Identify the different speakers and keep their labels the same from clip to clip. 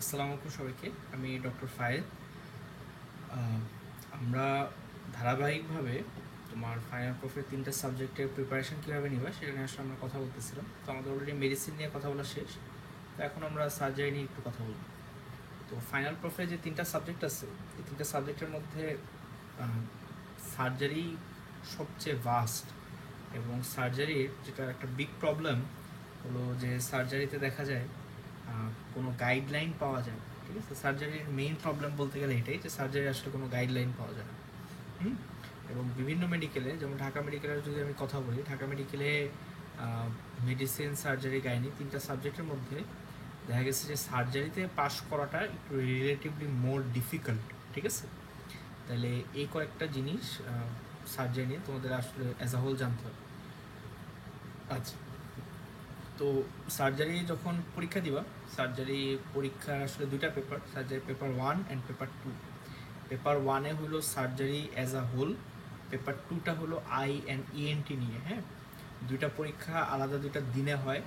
Speaker 1: আসসালামু আলাইকুম সবাইকে। আমি ডক্টর ফায়েদ। আমরা ধারাবাহিকভাবে তোমার ফাইনাল প্রফের 3টা সাবজেক্টের প্রিপারেশন কীভাবে নিবা সেটা নিয়ে আসলে আমরা কথা বলতেছিলাম। তো আমাদের অলরেডি মেডিসিন নিয়ে কথা বলা শেষ, তো এখন আমরা সার্জারি নিয়ে একটু কথা বলবো। তো ফাইনাল প্রফে যে 3টা সাবজেক্ট আছে, এই 3টা সাবজেক্টের মধ্যে সার্জারি সবচেয়ে ভাস্ট, এবং সার্জারির যেটা একটা বিগ প্রবলেম হলো যে সার্জারিতে দেখা যায় কোনো গাইডলাইন পাওয়া যায় না। ঠিক আছে, সার্জারির মেইন প্রবলেম বলতে গেলে এটাই যে সার্জারি আসলে কোনো গাইডলাইন পাওয়া যায় না। এবং বিভিন্ন মেডিকেলে, যেমন ঢাকা মেডিকেলের যদি আমি কথা বলি, ঢাকা মেডিকেলে মেডিসিন, সার্জারি, গাইনি 3টা সাবজেক্টের মধ্যে দেখা গেছে যে সার্জারিতে পাস করাটা একটু রিলেটিভলি মোর ডিফিকাল্ট। ঠিক আছে, তাহলে এই কয়েকটা জিনিস সার্জারি নিয়ে তোমাদের আসলে অ্যাজ আ হোল জানতে হবে। আচ্ছা, তো সার্জারি যখন পরীক্ষা দিবা, সার্জারি পরীক্ষার আসলে 2টা paper, surgery paper 1 and paper 2। Paper 1-এ হলো surgery as a whole, paper 2টা হলো আই অ্যান্ড ইএনটি নিয়ে। হ্যাঁ, 2টা পরীক্ষা আলাদা 2টা দিনে হয়।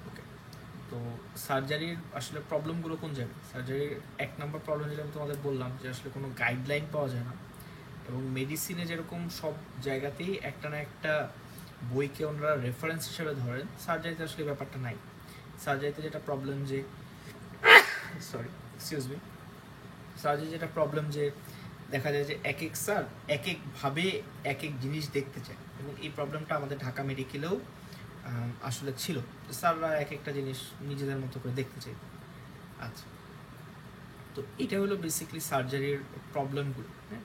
Speaker 1: ওকে, তো সার্জারির আসলে প্রবলেমগুলো কোন জায়গায়? সার্জারির 1 নম্বর প্রবলেম যেটা আমি তোমাদের বললাম যে আসলে কোনো গাইডলাইন পাওয়া যায় না, এবং মেডিসিনে যেরকম সব জায়গাতেই একটা না একটা বইকে ওনারা রেফারেন্স হিসেবে ধরেন, সার্জারিতে আসলে ব্যাপারটা নাই। সার্জারিতে যেটা প্রবলেম যে সার্জারি যেটা প্রবলেম যে দেখা যায় যে এক এক স্যার এক একভাবে এক এক জিনিস দেখতে চায়, এবং এই প্রবলেমটা আমাদের ঢাকা মেডিকেলেও আসলে ছিল। স্যাররা এক একটা জিনিস নিজেদের মতো করে দেখতে চাই। আচ্ছা, তো এটা হলো বেসিক্যালি সার্জারির প্রবলেমগুলো। হ্যাঁ,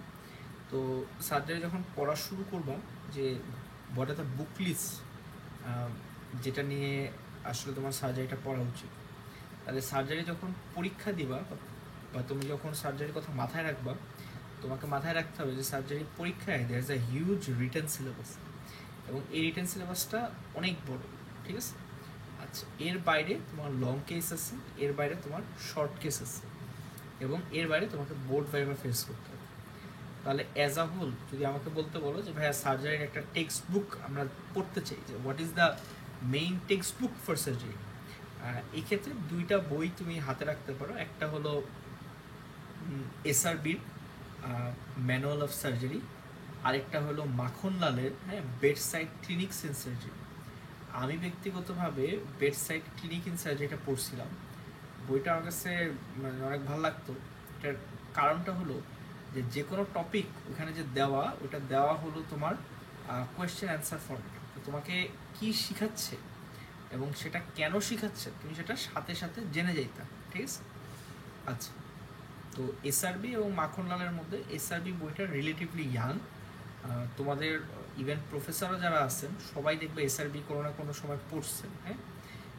Speaker 1: তো সার্জারি যখন পড়া শুরু করবা, যে what are the book list যেটা নিয়ে আসলে তোমার সার্জারিটা পড়া উচিত, তাহলে সার্জারি যখন পরীক্ষা দিবা বা তুমি যখন সার্জারির কথা মাথায় রাখবা, তোমাকে মাথায় রাখতে হবে যে সার্জারি পরীক্ষায় there is a huge written syllabus, এবং এই রিটেন সিলেবাসটা অনেক বড়। ঠিক আছে, আচ্ছা, এর বাইরে তোমার লং কেস আছে, এর বাইরে তোমার শর্ট কেস আছে, এবং এর বাইরে তোমাকে বোর্ড ভাইভা ফেস করতে হবে। তাহলে অ্যাজ আ হোল যদি আমাকে বলতে বলো যে ভাইয়া সার্জারির একটা টেক্সট বুক আমরা পড়তে চাই, যে what is the main text book for surgery, এই ক্ষেত্রে 2টা বই তুমি হাতে রাখতে পারো। একটা হলো এসআরবির ম্যানুয়াল অফ সার্জারি, আরেকটা হলো মাখনলালের bed side clinics in surgery. আমি ব্যক্তিগতভাবে বেড সাইড ক্লিনিক ইন সার্জারিটা পড়ছিলাম, বইটা আমার কাছে মানে অনেক ভালো লাগতো। এটার কারণটা হলো যে কোনো টপিক ওখানে যে দেওয়া, ওটা দেওয়া হলো তোমার কোয়েশ্চেন অ্যান্সার ফর্মেট। তো তোমাকে কি শিখাচ্ছে এবং সেটা কেন শিখাচ্ছে তুমি সেটা সাথে সাথে জেনে যাইতা। ঠিক আছে, আচ্ছা, তো এসআরবি এবং মাখনলালের মধ্যে এসআরবি বইটা রিলেটিভলি ইয়াং। তোমাদের ইভেন প্রফেসররা যারা আছেন সবাই দেখবে এসআরবি কোনো না কোনো সময় পড়ছেন। হ্যাঁ,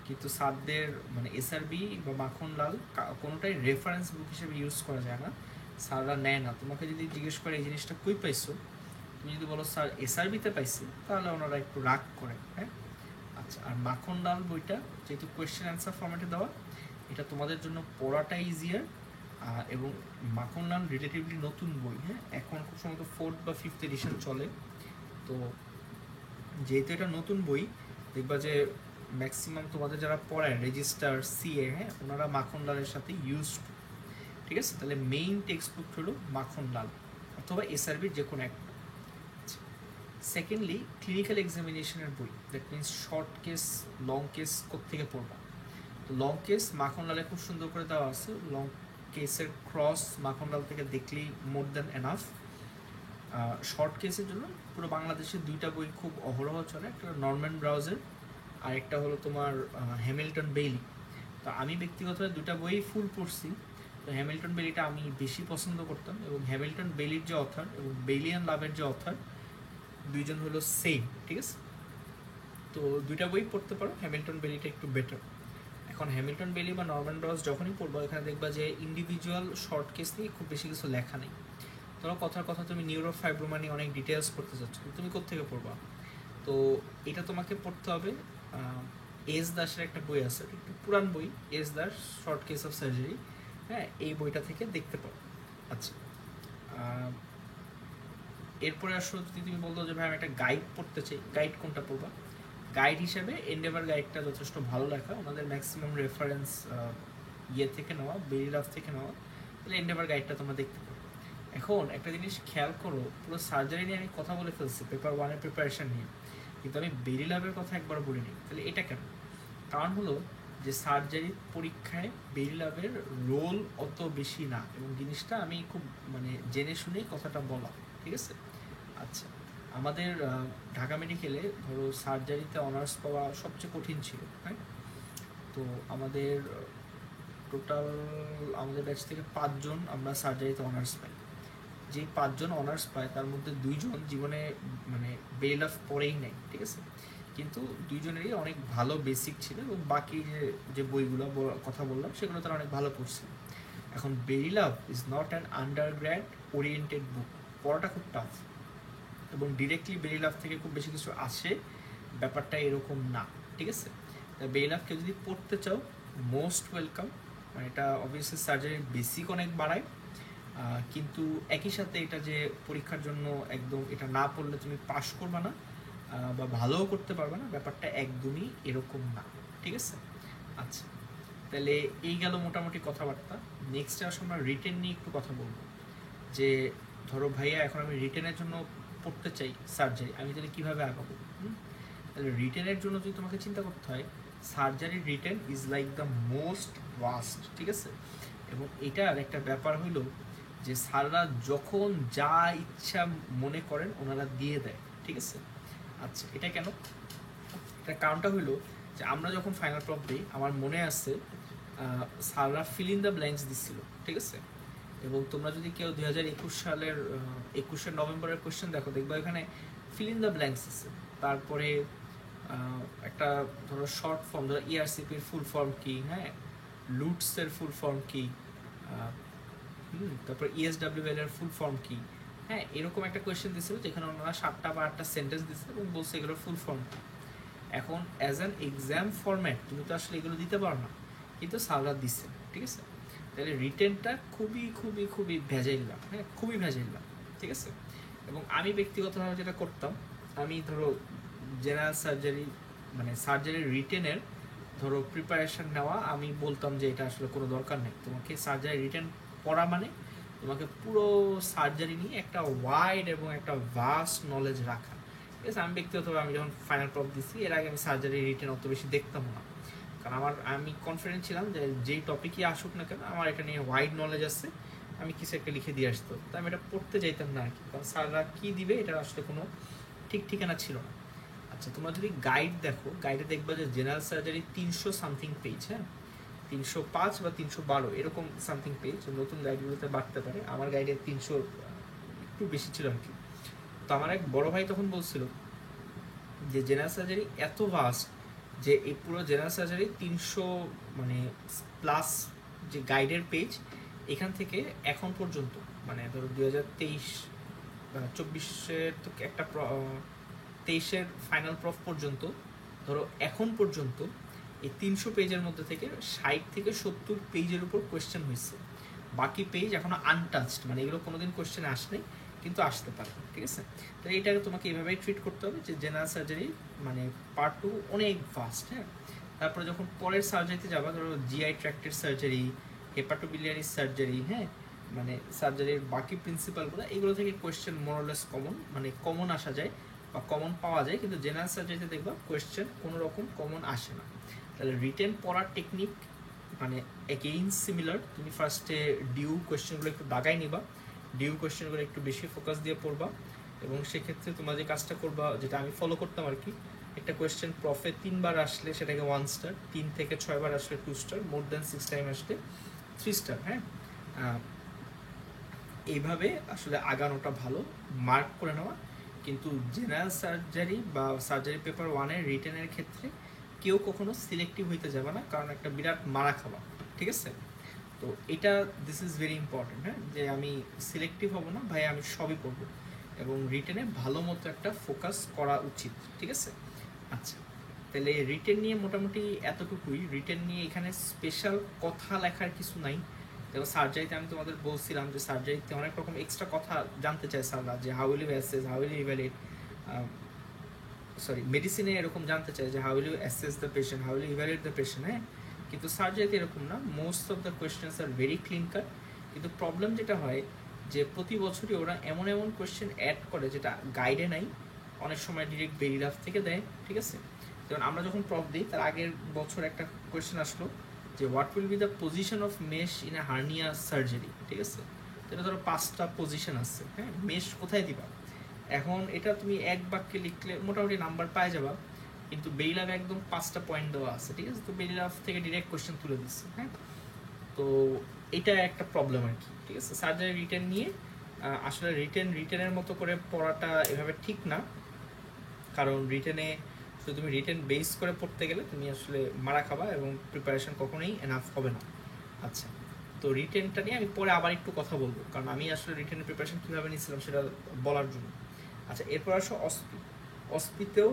Speaker 1: কিন্তু স্যারদের মানে এসআরবি বা মাখনলাল কোনোটাই রেফারেন্স বুক হিসেবে ইউজ করা যায় না, স্যাররা নেয় না। তোমাকে যদি জিজ্ঞেস করে এই জিনিসটা কই পাইছো, তুমি যদি বলো স্যার এসআরবিতে পাইছি, তাহলে ওনারা একটু রাগ করে। হ্যাঁ, আচ্ছা, আর মাখনলাল বইটা যেহেতু কোয়েশ্চেন অ্যান্সার ফর্মেটে দেওয়া, এটা তোমাদের জন্য পড়াটা ইজিয়ার। এবং মাখনলাল রিলেটিভলি নতুন বই। হ্যাঁ, এখন খুব সম্ভবত 4th বা 5th এডিশন চলে। তো যেহেতু এটা নতুন বই, দেখবা যে ম্যাক্সিমাম তোমাদের যারা পড়ায় রেজিস্টার সিএ, হ্যাঁ, ওনারা মাখনলালের সাথে ইউজ। ঠিক আছে, তাহলে মেইন টেক্সট বুক হলো মাখনলাল অথবা এসআরবির যে কোনো একটা। সেকেন্ডলি, ক্লিনিক্যাল এক্সামিনেশনের বই, that means short case, long case কোত্থেকে পড়বা। তো লং কেস মাখনলালে খুব সুন্দর করে দেওয়া আছে, লং কেসের ক্রস মাখনলাল থেকে দেখলেই মোর দ্যান এনাফ। শর্ট কেসের জন্য পুরো বাংলাদেশে 2টা বই খুব অহরহ চলে, একটা নরম্যান ব্রাউজের, আর একটা হলো তোমার হ্যামিল্টন বেইলি। তো আমি ব্যক্তিগতভাবে 2টা বই ফুল পড়ছি। তো হ্যামিল্টন বেইলিটা আমি বেশি পছন্দ করতাম, এবং হ্যামিল্টন বেইলির যে অথর এবং বেইলিয়ান লাভের যে অথর, দুইজন হলো সেম। ঠিক আছে, তো 2টা বই পড়তে পারো, হ্যামিল্টন বেইলিটা একটু বেটার। এখন হ্যামিল্টন বেইলি বা নরম্যান ব্রাউজ যখনই পড়বো, এখানে দেখবা যে ইন্ডিভিজুয়াল শর্ট কেস নিয়ে খুব বেশি কিছু লেখা নেই। ধরো কথার কথা তুমি নিউরোফাইব্রোমা নিয়ে অনেক ডিটেলস পড়তে চাচ্ছ, তুমি কোত্থেকে পড়বা? তো এটা তোমাকে পড়তে হবে এস দাসের একটা বই আছে, একটু পুরান বই, S Das short case of surgery. হ্যাঁ, এই বইটা থেকে দেখতে পারো। আচ্ছা, এরপরে আসলে যদি তুমি বলতো যে ভাই আমি একটা গাইড পড়তে চাই, গাইড কোনটা পড়বা? গাইড হিসেবে এন্ডেভার গাইডটা যথেষ্ট ভালো লেখা, ওনাদের ম্যাক্সিমাম রেফারেন্স ইয়ে থেকে নেওয়া, বেরিলাভ থেকে নেওয়া, তাহলে এন্ডেভার গাইডটা তোমরা দেখতে পারো। এখন একটা জিনিস খেয়াল করো, পুরো সার্জারি নিয়ে আমি কথা বলে ফেলছি পেপার 1-এর প্রিপারেশন নিয়ে, কিন্তু আমি বেরিলাভের কথা একবার বলিনি। তাহলে এটা কেন? কারণ হলো যে সার্জারি পরীক্ষায় বেরিলাভের রোল অত বেশি না, এবং জিনিসটা আমি খুব মানে জেনে শুনেই কথাটা বলা, ঠিক আছে? আচ্ছা, আমাদের ঢাকা মেডিকেলে ধরো সার্জারিতে অনার্স পাওয়া সবচেয়ে কঠিন ছিল, হ্যাঁ। তো আমাদের টোটাল আমাদের ব্যাচ থেকে 5 জন আমরা সার্জারিতে অনার্স পাই। যে 5 জন অনার্স পায় তার মধ্যে 2 জন জীবনে মানে বেরিলাভ পড়েই নেয়, ঠিক আছে? কিন্তু 2 জনেরই অনেক ভালো বেসিক ছিল, এবং বাকি যে বইগুলো কথা বললাম সেগুলো তারা অনেক ভালো পড়ছিল। এখন Bailey Love is not an undergrad oriented book, পড়াটা খুব টাফ, এবং ডিরেক্টলি বেরিলাভ থেকে খুব বেশি কিছু আসে ব্যাপারটা এরকম না, ঠিক আছে? তা বেরিলাভ কেউ যদি পড়তে চাও, মোস্ট ওয়েলকাম। মানে এটা অবভিয়াসলি সার্জারির বেসিক অনেক বাড়ায়, কিন্তু একই সাথে এটা যে পরীক্ষার জন্য একদম এটা না পড়লে তুমি পাশ করবে না বা ভালোও করতে পারবে না, ব্যাপারটা একদমই এরকম না, ঠিক আছে? আচ্ছা, তাহলে এই গেল মোটামুটি কথাবার্তা। নেক্সট আসলে আমরা রিটেন নিয়ে একটু কথা বলবো, যে ধরো ভাইয়া এখন আমি রিটেনের জন্য পড়তে চাই সার্জারি, আমি তাহলে কীভাবে আগাবো? তাহলে রিটেনের জন্য যদি তোমাকে চিন্তা করতে হয়, surgery written is like the most vast, ঠিক আছে? এবং এটার একটা ব্যাপার হইলো যে স্যাররা যখন যা ইচ্ছা মনে করেন ওনারা দিয়ে দেয়, ঠিক আছে? আচ্ছা, এটা কেন? এটার কারণটা হইলো যে আমরা যখন ফাইনাল প্রপ দিই, আমার মনে আছে স্যাররা ফিল ইন দ্য ব্ল্যাঙ্কস দিচ্ছিল, ঠিক আছে? এবং তোমরা যদি কেউ 2021 সালের 21 নভেম্বরের কোয়েশ্চেন দেখো, দেখবা এখানে ফিল ইন দ্য ব্ল্যাঙ্কস আছে। তারপরে একটা ধরো শর্ট ফর্ম, ধরো ইআরসিপির ফুল ফর্ম কি, হ্যাঁ, লুটসের ফুল ফর্ম কি, তারপর ইএসডব্লিউএল এর ফুল ফর্ম কি, হ্যাঁ, এরকম একটা কোয়েশ্চেন দিয়েছিল যেখানে ওনারা 7টা বা 8টা সেন্টেন্স দিচ্ছে এবং বলছে এগুলোর ফুল ফর্ম কি। এখন অ্যাজ অ্যান এক্সাম ফরম্যাট তুমি তো আসলে এগুলো দিতে পারো না, কিন্তু স্যাররা দিচ্ছে, ঠিক আছে? তাহলে রিটেনটা খুবই খুবই খুবই ভেজাইলাম, হ্যাঁ, খুবই ভেজাইলাম, ঠিক আছে? এবং আমি ব্যক্তিগতভাবে যেটা করতাম, আমি ধরো জেনারেল সার্জারি মানে সার্জারির রিটেনের ধরো প্রিপারেশন নেওয়া, আমি বলতাম যে এটা আসলে কোনো দরকার নেই, তোমাকে সার্জারি রিটেন পড়া মানে তোমাকে পুরো সার্জারি নিয়ে একটা ওয়াইড এবং একটা ভাস্ট নলেজ রাখা, ঠিক আছে? আমি ব্যক্তিগতভাবে আমি যখন ফাইনাল প্রপ দিচ্ছি, এর আগে আমি সার্জারি রিটেন অত বেশি দেখতাম না, কারণ আমি কনফিডেন্ট ছিলাম যে যেই টপিকই আসুক না কেন আমার এটা নিয়ে ওয়াইড নলেজ আছে, আমি কিছু একটা লিখে দিয়ে আসতো, তাই আমি এটা পড়তে চাইতাম না আর কি, কারণ স্যাররা কী দিবে এটা আসলে কোনো ঠিক ঠিকানা ছিল না। আচ্ছা, তোমরা যদি গাইড দেখো, গাইডে দেখবা যে জেনারেল সার্জারি 300 সামথিং পেজ, হ্যাঁ, 305 বা 312 এরকম সামথিং পেজ, নতুন গাইডগুলোতে বাড়তে পারে, আমার গাইডে 300 একটু বেশি ছিল আর কি। তো আমার এক বড় ভাই তখন বলছিল যে জেনারেল সার্জারি এত ভাস্ট যে এই পুরো জেনারেল সার্জারি 300 মানে প্লাস যে গাইডের পেজ, এখান থেকে এখন পর্যন্ত মানে ধরো 2023-24-এর তো একটা 23-এর ফাইনাল প্রফ পর্যন্ত, ধরো এখন পর্যন্ত এই 300 পেজের মধ্যে থেকে 60 থেকে 70 পেজের উপর কোয়েশ্চেন হয়েছে, বাকি পেজ এখনো আনটাচড, মানে এগুলো কোনোদিন কোয়েশ্চেনে আসেনি কিন্তু আসতে পারে, ঠিক আছে? তো এইটাকে তোমাকে এইভাবেই ট্রিট করতে হবে যে জেনারেল সার্জারি মানে পার্ট 2 অনেক ফাস্ট, হ্যাঁ। তারপরে যখন পরের সার্জারিতে যাবা, ধরো জিআই ট্র্যাক্টের সার্জারি, হেপাটোবিলিয়ারি সার্জারি, হ্যাঁ, মানে সার্জারির বাকি প্রিন্সিপালগুলো, এগুলো থেকে কোয়েশ্চেন মোরলেস কমন, মানে কমন আসা যায় বা কমন পাওয়া যায়, কিন্তু জেনারেল সার্জারিতে দেখবা কোয়েশ্চেন কোনো রকম কমন আসে না। তাহলে রিটেন পড়ার টেকনিক মানে এগেইন সিমিলার, তুমি ফার্স্টে ডিউ কোয়েশ্চেনগুলো একটু দাগাই নিবা, ডিউ কোয়েশ্চেনগুলো একটু বেশি ফোকাস দিয়ে পড়বা, এবং সেক্ষেত্রে তোমরা যে কাজটা করবা, যেটা আমি ফলো করতাম আর কি, একটা কোয়েশ্চেন প্রফে 3 বার আসলে সেটাকে 1 স্টার, 3 থেকে 6 বার আসলে 2 স্টার, মোর দ্যান 6 টাইম আসলে 3 স্টার, হ্যাঁ। এইভাবে আসলে আগানোটা ভালো, মার্ক করে নেওয়া। কিন্তু জেনারেল সার্জারি বা সার্জারি পেপার 1-এর রিটেনের ক্ষেত্রে কেউ কখনো সিলেক্টিভ হইতে যাবে না, কারণ একটা বিরাট মারা খাওয়া, ঠিক আছে? তো এটা দিস ইজ ভেরি ইম্পর্টেন্ট, হ্যাঁ, যে আমি সিলেক্টিভ হব না ভাই, আমি সবই করব, এবং রিটেনে ভালো মতো একটা ফোকাস করা উচিত, ঠিক আছে? আচ্ছা, তাহলে রিটেন নিয়ে মোটামুটি এতটুকুই। রিটেন নিয়ে এখানে স্পেশাল কথা লেখার কিছু নাই। দেখো সার্জারিতে আমি তোমাদের বলছিলাম যে সার্জারিতে অনেক রকম এক্সট্রা কথা জানতে চাই স্যাররা, যে how will you assess, how will you evaluate, sorry মেডিসিনে এরকম জানতে চায় যে how will you assess the patient, how will you evaluate the patient, হ্যাঁ। কিন্তু সার্জারিতে এরকম না, most of the questions are very clean cut. কিন্তু প্রবলেম যেটা হয় যে প্রতি বছরই ওরা এমন এমন কোয়েশ্চেন অ্যাড করে যেটা গাইডে নাই, অনেক সময় ডিরেক্ট বেরিগ্রাফ থেকে দেয়, ঠিক আছে। যেমন আমরা যখন প্রপ দিই তার আগের বছর একটা কোয়েশ্চেন আসলো যে what will be the position of mesh in a hernia surgery, ঠিক আছে। তো এটা ধরো 5টা পজিশন আছে, হ্যাঁ, মেশ কোথায় দিবা। এখন এটা তুমি এক বাক্যে লিখলে মোটামুটি নাম্বার পাই যাবা, কিন্তু বেরিলাভ একদম 5টা পয়েন্ট দেওয়া আছে, ঠিক আছে। তো বেরিলাভ থেকে ডিরেক্ট কোয়েশ্চেন তুলে দিচ্ছে, হ্যাঁ। তো এটা একটা প্রবলেম আর কি, ঠিক আছে। সার্জারি রিটেন নিয়ে আসলে রিটেনের মতো করে পড়াটা এভাবে ঠিক না, কারণ রিটেনে তো তুমি রিটেন বেস করে পড়তে গেলে তুমি আসলে মারা খাবা এবং প্রিপারেশন কখনোই এনাফ হবে না। আচ্ছা, তো রিটেনটা নিয়ে আমি পরে আবার একটু কথা বলবো, কারণ আমি আসলে রিটেনের প্রিপারেশন কীভাবে নিয়েছিলাম সেটা বলার জন্য। আচ্ছা, এরপর আসো অসপি। অসপিতেও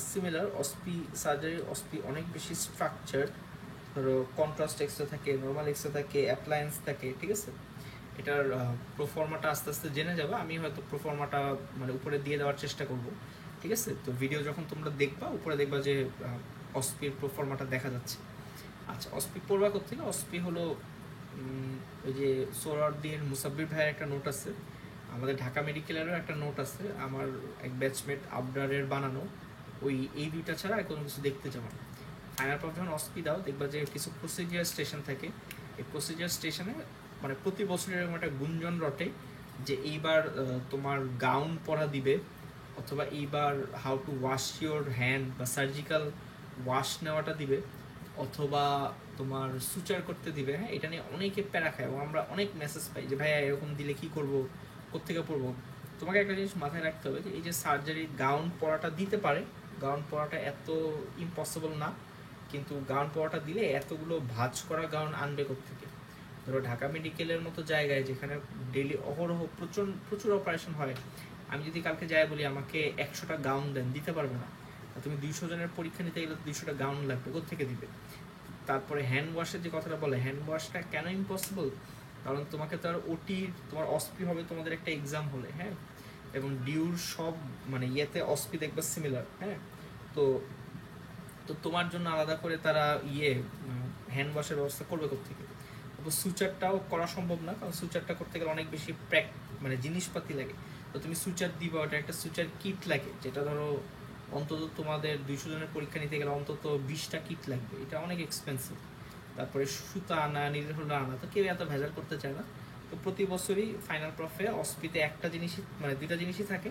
Speaker 1: সিমিলার, অসপি সার্জারি, অসপি অনেক বেশি স্ট্রাকচার। ধরো কন্ট্রাস্ট এক্সট্রা থাকে, নর্মাল এক্সট্রা থাকে, অ্যাপ্লায়েন্স থাকে, ঠিক আছে। এটার প্রোফর্মাটা আস্তে আস্তে জেনে যাবে, আমি হয়তো প্রোফর্মাটা মানে উপরে দিয়ে দেওয়ার চেষ্টা করব, ঠিক আছে। তো ভিডিও যখন তোমরা দেখবা উপরে দেখবা যে অসপির প্রোফর্মাটা দেখা যাচ্ছে। আচ্ছা, অসপি পড়বা কোথেকে? অসপি হলো ওই যে সোহরাওয়ার্দীর মুসাব্বির ভাইয়ের একটা নোট আছে, আমাদের ঢাকা মেডিকেলেরও একটা নোট আছে, আমার এক ব্যাচমেট আবরারের বানানো, এই দুইটা ছাড়া আর কোনো কিছু দেখতে যাবো না। ফাইনাল প্রপ যখন অসপি দাও দেখবা যে কিছু প্রসিজিয়ার স্টেশন থাকে, এই প্রসিজিয়ার স্টেশনে মানে প্রতি বছর এরকম একটা গুঞ্জন রটে যে এইবার তোমার গাউন পরা দিবে, অথবা এইবার how to wash your hand বা সার্জিক্যাল ওয়াশ নেওয়াটা দিবে, অথবা তোমার সুচার করতে দিবে, হ্যাঁ। এটা নিয়ে অনেকে প্যারা খায় এবং আমরা অনেক মেসেজ পাই যে ভাইয়া এরকম দিলে কী করবো, কোত্থেকে পড়বো। তোমাকে একটা জিনিস মাথায় রাখতে হবে যে এই যে সার্জারি গাউন পরাটা দিতে পারে, গাউন পরাটা এত ইম্পসিবল না, কিন্তু গাউন পরাটা দিলে এতগুলো ভাঁজ করা গাউন আনবে কোত্থেকে। ধরো ঢাকা মেডিকেলের মতো জায়গায় যেখানে ডেলি অহরহ প্রচুর অপারেশন হয়, আমি যদি কালকে যাই বলি আমাকে 100টা গাউন দেন, দিতে পারবে না। তুমি 200 জনের পরীক্ষা নিতে গেলে 200টা গাউন লাগবে, কোত্থেকে দিবে। তারপরে হ্যান্ড ওয়াশের যে কথাটা বলে, হ্যান্ড ওয়াশটা কেন ইম্পসিবল, কারণ তোমাকে তো আর ওটির তোমার অসপি হবে তোমাদের একটা এক্সাম হলে, হ্যাঁ, এবং ডিউর সব মানে ইয়েতে অসপি দেখবে সিমিলার, হ্যাঁ। তো তো তোমার জন্য আলাদা করে তারা হ্যান্ড ওয়াশের ব্যবস্থা করবে কোত্থেকে। তারপর সুচারটাও করা সম্ভব না, কারণ সুচারটা করতে গেলে অনেক বেশি মানে জিনিসপাতি লাগে। তো তুমি সুচার দিবা, ওটা একটা সুচার কিট লাগে, যেটা ধরো অন্তত তোমাদের 200 জনের পরীক্ষা নিতে গেলে অন্তত 20টা কিট লাগবে, এটা অনেক এক্সপেন্সিভ। তারপরে সুতা আনা, নিডল হোল্ডার আনা, তো কেউ এত ভেজাল করতে চায় না। তো প্রতি বছরই ফাইনাল প্রফে অসপিতে একটা জিনিসই মানে 2টা জিনিসই থাকে,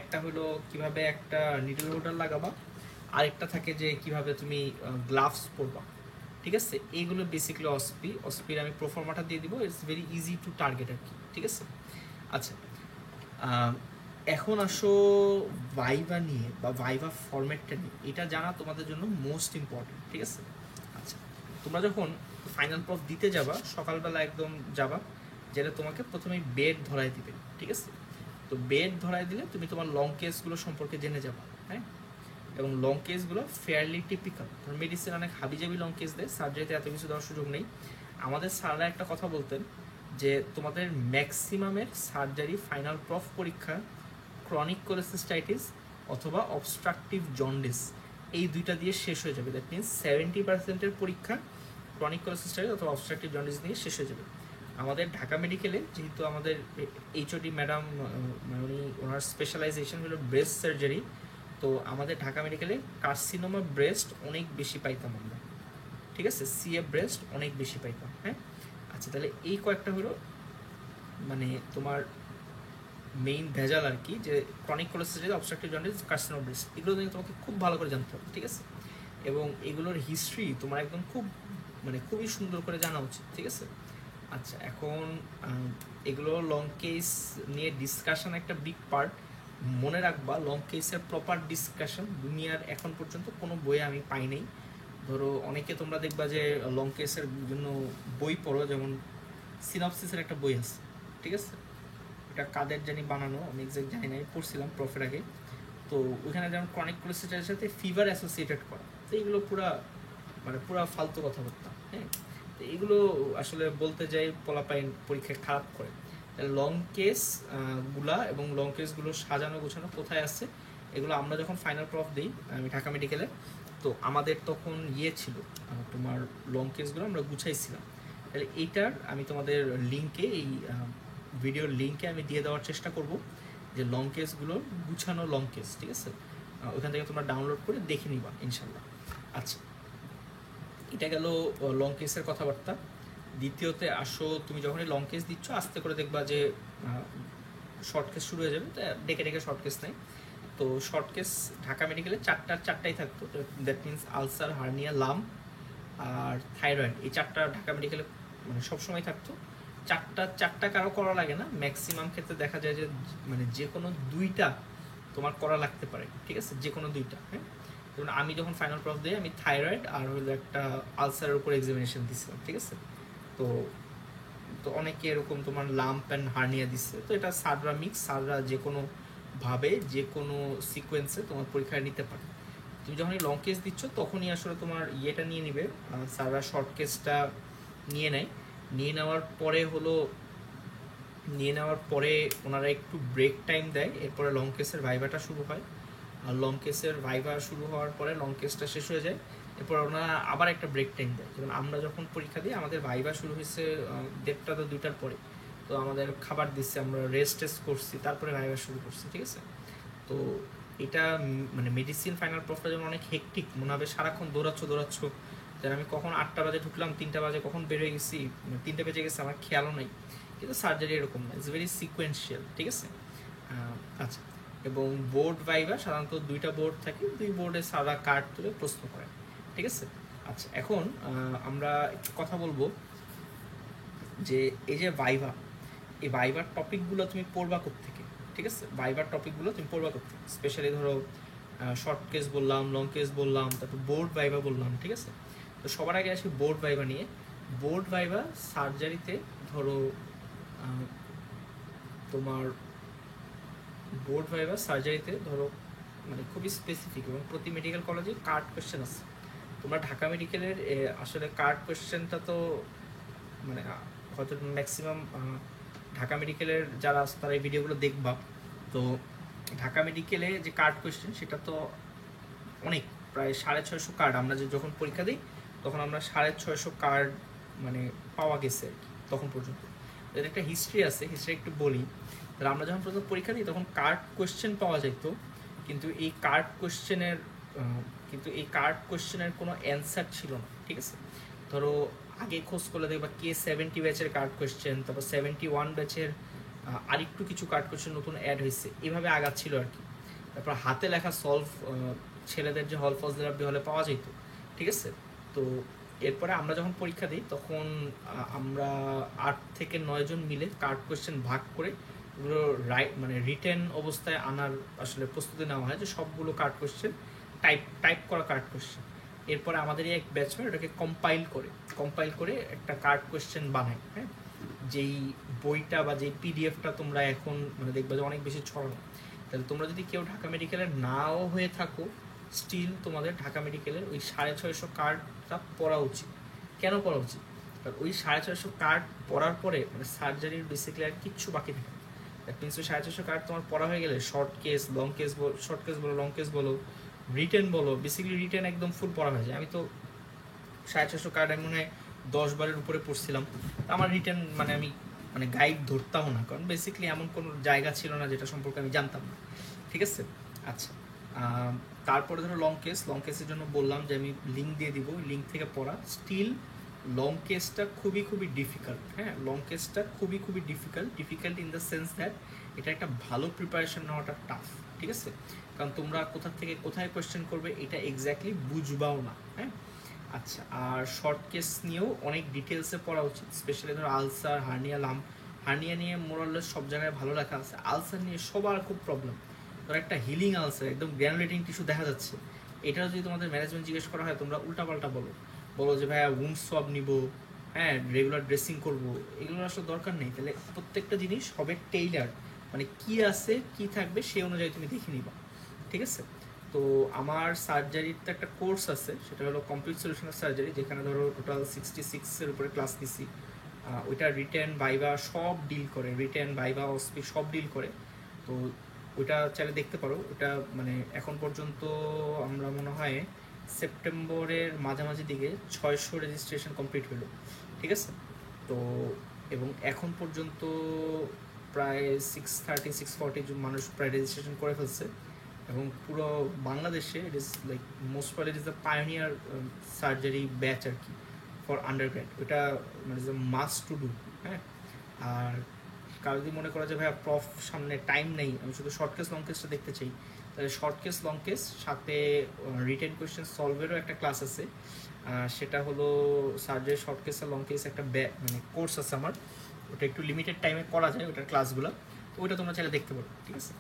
Speaker 1: একটা হলো কিভাবে একটা নিডল হোল্ডার লাগাবা, আরেকটা থাকে যে কিভাবে তুমি গ্লাভস পরবা, ঠিক আছে। এইগুলো বেসিক্যালি অসপির আমি প্রোফর্মাটা দিয়ে দিব, it's very easy to target আর কি, ঠিক আছে। আচ্ছা, এখন আসো ভাইভা নিয়ে বা ভাইভা ফরম্যাটটা নিয়ে, এটা জানা তোমাদের জন্য মোস্ট ইম্পর্টেন্ট, ঠিক আছে। আচ্ছা, তোমরা যখন ফাইনাল প্রফ দিতে যাবা সকালবেলা একদম যাবা, যেটা তোমাকে প্রথমেই বেড ধরাই দিবে, ঠিক আছে। তো বেড ধরাই দিলে তুমি তোমার লং কেসগুলো সম্পর্কে জেনে যাবা, হ্যাঁ। এবং লং কেসগুলো ফেয়ারলি টিপিক্যাল, মেডিসিন অনেক হাবিজাবি লং কেস দেয়, সার্জারিতে এত কিছু দেওয়ার সুযোগ নেই। আমাদের স্যাররা একটা কথা বলতেন যে তোমাদের ম্যাক্সিমামের সার্জারি ফাইনাল প্রফ পরীক্ষা ক্রনিক কোলেসিস্টাইটিস অথবা অবস্ট্রাকটিভ জন্ডিস, এই দুইটা দিয়ে শেষ হয়ে যাবে। দ্যাট মিনস 70%-এর পরীক্ষা ক্রনিক কোলেসিস্টাইটিস অথবা অবস্ট্রাকটিভ জন্ডিস দিয়ে শেষ হয়ে যাবে। আমাদের ঢাকা মেডিকেলে যেহেতু আমাদের এইচওডি ম্যাডাম উনি ওনার স্পেশালাইজেশন হলো ব্রেস্ট সার্জারি, তো আমাদের ঢাকা মেডিকেলে কার্সিনোমা ব্রেস্ট অনেক বেশি পাইতাম আমরা, ঠিক আছে। সিএ ব্রেস্ট অনেক বেশি পাইতাম, হ্যাঁ। আচ্ছা, তাহলে এই কয়েকটা হলো মানে তোমার মেইন ভেজাল আর কি, যে chronic cholecystitis, obstructive jaundice, carcinoma breast, এগুলো নিয়ে তোমাকে খুব ভালো করে জানতে হবে, ঠিক আছে। এবং এগুলোর হিস্ট্রি তোমার একদম খুবই সুন্দর করে জানা উচিত, ঠিক আছে। আচ্ছা, এখন এগুলো লং কেস নিয়ে ডিসকাশন একটা বিগ পার্ট, মনে রাখবা লং কেসের প্রপার ডিসকাশন দুনিয়ার এখন পর্যন্ত কোনো বইয়ে আমি পাই নাই। ধরো অনেকে তোমরা দেখবা যে লং কেসের জন্য বই পড়ো, যেমন সিনপসিসের একটা বই আছে, ঠিক আছে। এটা কাদের জানি বানানো, আমি এক্সাক্ট জানি না, পড়ছিলাম প্রফের আগে। তো ওইখানে যেমন ক্রনিক কোলেসিস্টাইটিসের সাথে ফিভার অ্যাসোসিয়েটেড করা, তো এইগুলো পুরা ফালতু কথাবার্তা, হ্যাঁ। তো এগুলো আসলে বলতে যাই পোলাপাইন পরীক্ষায় খারাপ করে। লং কেস গুলা এবং লং কেসগুলো সাজানো গোছানো কোথায় আছে এগুলো আমরা যখন ফাইনাল প্রফ দিই আমি ঢাকা মেডিকেলে, তো আমাদের তখন ছিল তোমার লং কেসগুলো আমরা গুছাইছিলাম। তাহলে এইটার আমি তোমাদের লিঙ্কে, এই ভিডিওর লিঙ্কে আমি দিয়ে দেওয়ার চেষ্টা করব যে লং কেসগুলো গুছানো লং কেস, ঠিক আছে? ওখান থেকে তোমরা ডাউনলোড করে দেখে নিবা ইনশাল্লাহ। আচ্ছা, এটা গেল লং কেসের কথাবার্তা। দ্বিতীয়তে আসো, তুমি যখনই লং কেস দিচ্ছ আস্তে করে দেখবা যে শর্ট কেস শুরু হয়ে যাবে, ডেকে ডেকে শর্ট কেস নেই। তো শর্ট কেস ঢাকা মেডিকেলে চারটাই থাকতো, দ্যাট মিনস আলসার, হার্নিয়া, লাম আর থাইরয়েড, এই চারটা ঢাকা মেডিকেলে মানে সবসময় থাকতো। চারটা কারো করা লাগে না, ম্যাক্সিমাম ক্ষেত্রে দেখা যায় যে মানে যে কোনো দুইটা তোমার করা লাগতে পারে, ঠিক আছে? যে কোনো দুইটা। হ্যাঁ, যেমন আমি যখন ফাইনাল প্রফ দিই আমি থাইরয়েড আর হলো একটা আলসারের উপর এক্সামিনেশন দিছিলাম, ঠিক আছে? তো তো অনেকে এরকম তোমার লাম্প অ্যান্ড হার্নিয়া দিচ্ছে, তো এটা সাররা মিক্স, সাররা যে কোনো ভাবে যে কোনো সিকোয়েন্সে তোমার পরীক্ষায় নিতে পারে। তুমি যখনই লং কেস দিচ্ছ তখনই আসলে তোমার ইয়েটা নিয়ে নিবে, সাররা শর্ট কেসটা নিয়ে নেয়। নিয়ে নেওয়ার পরে ওনারা একটু ব্রেক টাইম দেয়, এরপরে লং কেসের ভাইভাটা শুরু হয়। আর লং কেসের ভাইভা শুরু হওয়ার পরে লং কেসটা শেষ হয়ে যায়, এরপর ওনারা আবার একটা ব্রেক টাইম দেয়। যেমন আমরা যখন পরীক্ষা দিই আমাদের ভাইভা শুরু হয়েছে 1:30 তো 2টার পরে, তো আমাদের খাবার দিচ্ছে, আমরা রেস্ট টেস্ট করছি, তারপরে ভাইভা শুরু করছি, ঠিক আছে? তো এটা মানে মেডিসিন ফাইনাল প্রফটা যেমন অনেক হেকটিক মনে হবে, সারাক্ষণ দৌড়াচ্ছ। যেন আমি কখন 8টা বাজে ঢুকলাম, 3টা বাজে কখন বের হয়ে গেছি, 3টে বেজে গেছে আমার খেয়ালও নেই। কিন্তু সার্জারি এরকম না, ইটস ভেরি সিকোয়েন্সিয়াল, ঠিক আছে? আচ্ছা, এবং বোর্ড ভাইভা সাধারণত 2টা বোর্ড থাকে, 2 বোর্ডে সারা কার্ড তুলে প্রশ্ন করে, ঠিক আছে? আচ্ছা, এখন আমরা একটু কথা বলবো যে এই যে ভাইভা, এই ভাইভার টপিকগুলো তুমি পড়বা কোত্থেকে, ঠিক আছে? ভাইভার টপিকগুলো তুমি পড়বা কোত্থেকে, স্পেশালি ধরো শর্ট কেস বললাম, লং কেস বললাম, তারপর বোর্ড ভাইভা বললাম, ঠিক আছে? তো সবার আগে আসি বোর্ড ভাইভা নিয়ে। বোর্ড ভাইভা সার্জারিতে ধরো তোমার বোর্ড ভাইভা সার্জারিতে ধরো মানে খুবই স্পেসিফিক, এবং প্রতি মেডিকেল কলেজে কার্ড কোয়েশ্চেন আছে। তোমরা ঢাকা মেডিকেলের আসলে কার্ড কোয়েশ্চেনটা তো মানে হয়তো ম্যাক্সিমাম ঢাকা মেডিকেলের যারা আছে তারা এই ভিডিওগুলো দেখবা। তো ঢাকা মেডিকেলে যে কার্ড কোয়েশ্চেন সেটা তো অনেক, প্রায় 650 কার্ড। আমরা যে যখন পরীক্ষা দিই তখন আমরা 650 কার্ড মানে পাওয়া গেছে আর কি তখন পর্যন্ত। এর একটা হিস্ট্রি আছে, হিস্ট্রি একটু বলি। তাহলে আমরা যখন প্রথম পরীক্ষা দিই তখন কার্ড কোয়েশ্চেন পাওয়া যেত, কিন্তু এই কার্ড কোয়েশ্চেনের কোনো অ্যান্সার ছিল না, ঠিক আছে? ধরো আগে খোঁজ করলে দেখবা K70 ব্যাচের কার্ড কোয়েশ্চেন, তারপর 71 ব্যাচের আরেকটু কিছু কার্ড কোয়েশ্চেন নতুন অ্যাড হয়েছে, এভাবে আগাচ্ছিল আর কি। তারপর হাতে লেখা সলভ ছেলেদের যে হল ফজলারাব্বি হলে পাওয়া যেত, ঠিক আছে? তো এরপরে আমরা যখন পরীক্ষা দিই তখন আমরা 8 থেকে 9 জন মিলে কার্ড কোয়েশ্চেন ভাগ করে ওগুলো মানে রিটেন অবস্থায় আনার আসলে প্রস্তুতি নেওয়া হয়, যে সবগুলো কার্ড কোয়েশ্চেন টাইপ করা কার্ড কোয়েশ্চেন। এরপরে আমাদের এক ব্যাচমেট ওটাকে কম্পাইল করে একটা কার্ড কোয়েশ্চেন বানায়। হ্যাঁ, যেই বইটা বা যেই পিডিএফটা তোমরা এখন মানে দেখবে যে অনেক বেশি ছড়ানো। তাহলে তোমরা যদি কেউ ঢাকা মেডিকেলের নাও হয়ে থাকো, স্টিল তোমাদের ঢাকা মেডিকেলের ওই 650 কার্ডটা পড়া উচিত। কেন পড়া উচিত? কারণ ওই 650 কার্ড পড়ার পরে মানে সার্জারির বেসিক্যালি আর কিচ্ছু বাকি থাকে না। দ্যাট মিনস ওই 650 কার্ড তোমার পড়া হয়ে গেলে শর্ট কেস বলো, লং কেস বলো, রিটেন বলো, বেসিক্যালি রিটেন একদম ফুল পড়া হয়ে যায়। আমি তো 650 কার্ড আমি মনে হয় 10 বারের উপরে পড়ছিলাম। আমার রিটেন মানে আমি মানে গাইড ধরতামও না, কারণ বেসিক্যালি এমন কোনো জায়গা ছিল না যেটা সম্পর্কে আমি জানতাম না, ঠিক আছে? আচ্ছা, তারপরে ধরো লং কেসের জন্য বললাম যে আমি লিঙ্ক দিয়ে দিব, লিঙ্ক থেকে পড়া। স্টিল লং কেসটা খুবই ডিফিকাল্ট। হ্যাঁ, লং কেসটা খুবই difficult in the sense that এটা একটা ভালো প্রিপারেশন নেওয়াটা টাফ, ঠিক আছে? কারণ তোমরা কোথা থেকে কোথায় কোয়েশ্চেন করবে এটা এক্স্যাক্টলি বুঝবাও না। হ্যাঁ, আচ্ছা, আর শর্ট কেস নিয়েও অনেক ডিটেলসে পড়া উচিত, স্পেশালি ধরো আলসার, হার্নিয়া, লাম্প। হার্নিয়া নিয়ে মোরাললেস সব জায়গায় ভালো লেখা আছে, আলসার নিয়ে সবার খুব প্রবলেম। ধরো একটা হিলিং আলসার, একদম গ্র্যানুলেটিং টিস্যু দেখা যাচ্ছে, এটা যদি তোমাদের ম্যানেজমেন্ট জিজ্ঞেস করা হয় তোমরা উল্টাপাল্টা বলো যে ভাইয়া উন্ড সোয়াব নিব, হ্যাঁ রেগুলার ড্রেসিং করব, এগুলোর আসলে দরকার নেই। তাহলে প্রত্যেকটা জিনিস হবে টেইলার, মানে কি আছে কি থাকবে সেই অনুযায়ী তুমি দেখে নিবা, ঠিক আছে? তো আমার সার্জারির তো একটা কোর্স আছে, সেটা হলো কমপ্লিট সলিউশন সার্জারি, যেখানে ধরো টোটাল 66-এর উপরে ক্লাস দিছি। ওইটা রিটেন ভাইভা সব ডিল করে, রিটেন ভাইভা অস্পি সব ডিল করে। তো ওইটা চাইলে দেখতে পারো। ওটা মানে এখন পর্যন্ত আমরা মনে হয় সেপ্টেম্বরের মাঝামাঝি দিকে 600 রেজিস্ট্রেশন কমপ্লিট হলো, ঠিক আছে। তো এবং এখন পর্যন্ত প্রায় 630-640 জন মানুষ প্রায় রেজিস্ট্রেশন করে ফেলছে, এবং পুরো বাংলাদেশে it is like most probably it is the pioneer surgery batch আর কি ফর আন্ডারগ্র্যাড। ওটা মানে ইজ মাস্ট টু ডু। হ্যাঁ, আর কারো যদি মনে করা যায় ভাই প্রফ সামনে টাইম নেই, আমি শুধু শর্ট কেস লং কেসটা দেখতে চাই, তাহলে শর্ট কেস লং কেস সাথে রিটেন কোয়েশ্চেন সলভেরও একটা ক্লাস আছে। সেটা হলো সার্জারি শর্ট কেস আর লং কেস একটা মানে কোর্স আছে আমার, ওটা একটু লিমিটেড টাইমে করা যায় ওটার ক্লাসগুলো, তো ওইটা তোমরা চাইলে দেখতে পারো, ঠিক আছে।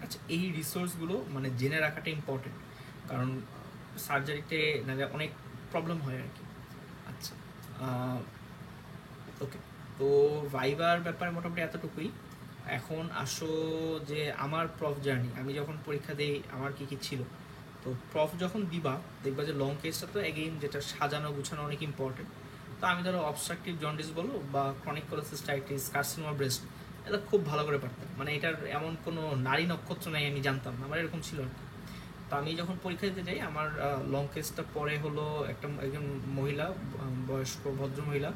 Speaker 1: আচ্ছা, এই রিসোর্সগুলো মানে জেনে রাখাটা ইম্পর্টেন্ট, কারণ সার্জারিতে নাহলে অনেক প্রবলেম হয় আর কি। আচ্ছা, ওকে, তো ভাইবার ব্যাপারে মোটামুটি এতটুকুই। এখন আসো যে আমার প্রফ জার্নি, আমি যখন পরীক্ষা দিই আমার কী কী ছিল। তো প্রফ যখন দিবা দেখবা যে লং কেসটা তো এগেইন যেটা সাজানো গুছানো অনেক ইম্পর্টেন্ট। তো আমি ধরো অবস্ট্রাকটিভ জন্ডিস বলো বা ক্রনিক কোলোসিস্টাইটিস, কার্সিনোমা ব্রেস্ট, এটা খুব ভালো করে পারতাম। মানে এটার এমন কোনো নারী নক্ষত্র নাই আমি জানতাম না, আমার এরকম ছিল আর কি। তো আমি যখন পরীক্ষা দিতে যাই আমার লং কেসটা পরে হলো একজন মহিলা, বয়স্ক ভদ্র মহিলা,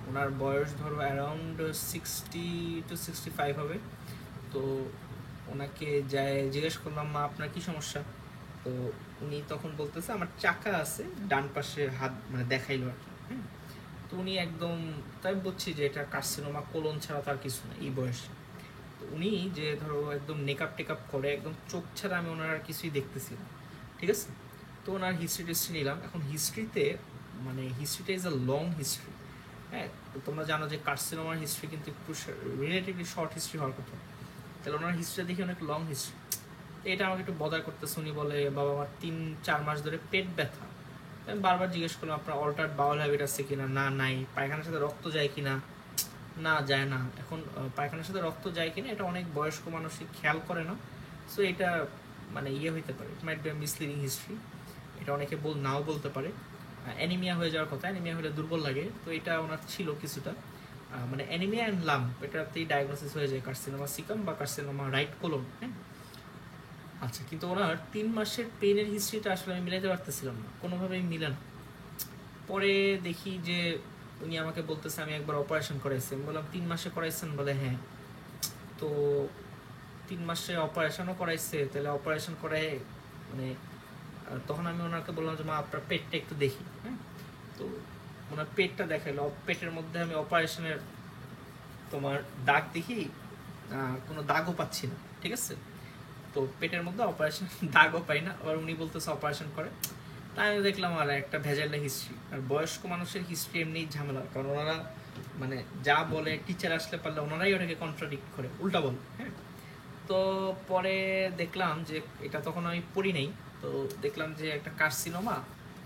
Speaker 1: ওনার বয়স ধরো অ্যারাউন্ড 60-65 হবে। তো ওনাকে যাই জিজ্ঞেস করলাম, মা আপনার কী সমস্যা? তো উনি তখন বলতেছে আমার চাকা আছে ডান পাশে, হাত মানে দেখাইলো আর কি। হ্যাঁ, তো উনি একদম, তাই বলছি যে এটা কার্সিনোমা কোলন ছাড়া তার কিছু না এই বয়সে। তো উনি যে ধরো একদম মেকআপ টেকআপ করে, একদম চোখ ছাড়া আমি ওনার আর কিছুই দেখতেছি না, ঠিক আছে। তো ওনার হিস্ট্রি নিলাম। এখন হিস্ট্রিতে মানে হিস্ট্রিটা ইজ আ লং হিস্ট্রি। হ্যাঁ, তো তোমরা জানো যে কার্সিনোমার হিস্ট্রি কিন্তু একটু রিলেটিভলি শর্ট হিস্ট্রি হওয়ার কথা, তাহলে ওনার হিস্ট্রিটা দেখি অনেক লং হিস্ট্রি। এটা আমাকে একটু বদার করতেছে। উনি বলে বাবা আমার 3-4 মাস ধরে পেট ব্যথা। আমি বারবার জিজ্ঞেস করলাম আপনার অল্টার্ড বাউল হ্যাবিট আছে কিনা, না নাই। পায়খানার সাথে রক্ত যায় কিনা, না যায় না। এখন পায়খানার সাথে রক্ত যায় কিনা এটা অনেক বয়স্ক মানুষই খেয়াল করে না। সো এটা মানে হইতে পারে, ইট মাইট বি মিসলিডিং হিস্ট্রি, এটা অনেকে নাও বলতে পারে। অ্যানিমিয়া হয়ে যাওয়ার কথা, অ্যানিমিয়া হলে দুর্বল লাগে, তো এটা ওনার ছিল কিছুটা। মানে অ্যানিমিয়া অ্যান্ড লাম্প এটাতেই ডায়াগনোসিস হয়ে যায় কার্সিনোমা সিকাম বা কার্সিনোমা রাইট কোলন। হ্যাঁ, আচ্ছা, কিন্তু ওনার 3 মাসের পেনের হিস্ট্রিটা আসলে আমি মিলাইতে পারতেছিলাম না, কোনোভাবেই মিলে না। পরে দেখি যে উনি আমাকে বলতেছে আমি একবার অপারেশন করাইছি। আমি বললাম 3 মাসে করাইছেন? বলে হ্যাঁ। তো 3 মাসে অপারেশনও করাইছে, তাহলে অপারেশন করে মানে তখন আমি ওনাকে বললাম যে মা আপনার পেটটা একটু দেখি। হ্যাঁ, তো ওনার পেটটা দেখাইলো, পেটের মধ্যে আমি অপারেশনের তোমার দাগ দেখি, কোনো দাগও পাচ্ছি না, ঠিক আছে। তো পেটের মধ্যে অপারেশন দাগও পাই না, আবার উনি বলতেছে অপারেশন করে। তাই আমি দেখলাম আর একটা ভেজালের হিস্ট্রি। আর বয়স্ক মানুষের হিস্ট্রি এমনি ঝামেলা, কারণ ওনারা মানে যা বলে টিচার আসলে পারলে ওনারাই ওটাকে কন্ট্রাডিক্ট করে, উল্টা বলে। হ্যাঁ, তো পরে দেখলাম যে এটা তখন আমি পড়ি নাই, তো দেখলাম যে একটা কার্সিনোমা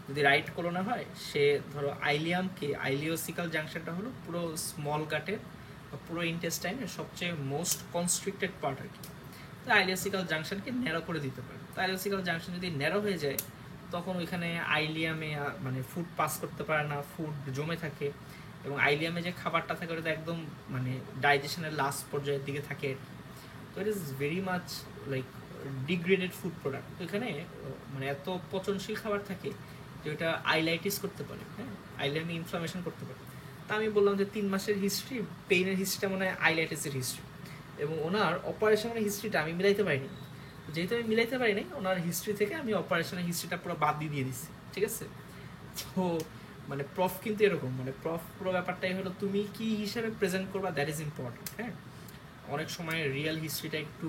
Speaker 1: যদি রাইট কোলনে হয়, সে ধরো আইলিয়ামকে, আইলিওসিক্যাল জাংশনটা হলো পুরো স্মল গাটের পুরো ইন্টেস্টাইনের সবচেয়ে মোস্ট কনস্ট্রিক্টেড পার্ট আর কি। তো আইলিওসিক্যাল জাংশনকে ন্যারো করে দিতে পারে। তো আইলিওসিক্যাল জাংশন যদি ন্যারো হয়ে যায় তখন ওইখানে আইলিয়ামে মানে ফুড পাস করতে পারে না, ফুড জমে থাকে, এবং আইলিয়ামে যে খাবারটা থাকে ওটা একদম মানে ডাইজেশনের লাস্ট পর্যায়ের দিকে থাকে। তো it is very much like degraded food product. তো এখানে মানে এত পচনশীল খাবার থাকে যে ওটা আইলাইটিস করতে পারে। হ্যাঁ, আইলিয়ামে ইনফ্লামেশন করতে পারে। তা আমি বললাম যে 3 মাসের হিস্ট্রি, পেইনের হিস্ট্রিটা মনে হয় আইলাইটিসের হিস্ট্রি, এবং ওনার অপারেশনের হিস্ট্রিটা আমি মিলাইতে পারিনি। যেহেতু আমি মিলাইতে পারিনি ওনার হিস্ট্রি থেকে আমি অপারেশনের হিস্ট্রিটা পুরো বাদ দিয়ে দিচ্ছি, ঠিক আছে। তো মানে প্রফ কিন্তু এরকম, মানে প্রফ পুরো ব্যাপারটাই হলো তুমি কি হিসাবে প্রেজেন্ট করবা, দ্যাট ইজ ইম্পর্টেন্ট। হ্যাঁ, অনেক সময় রিয়েল হিস্ট্রিটা একটু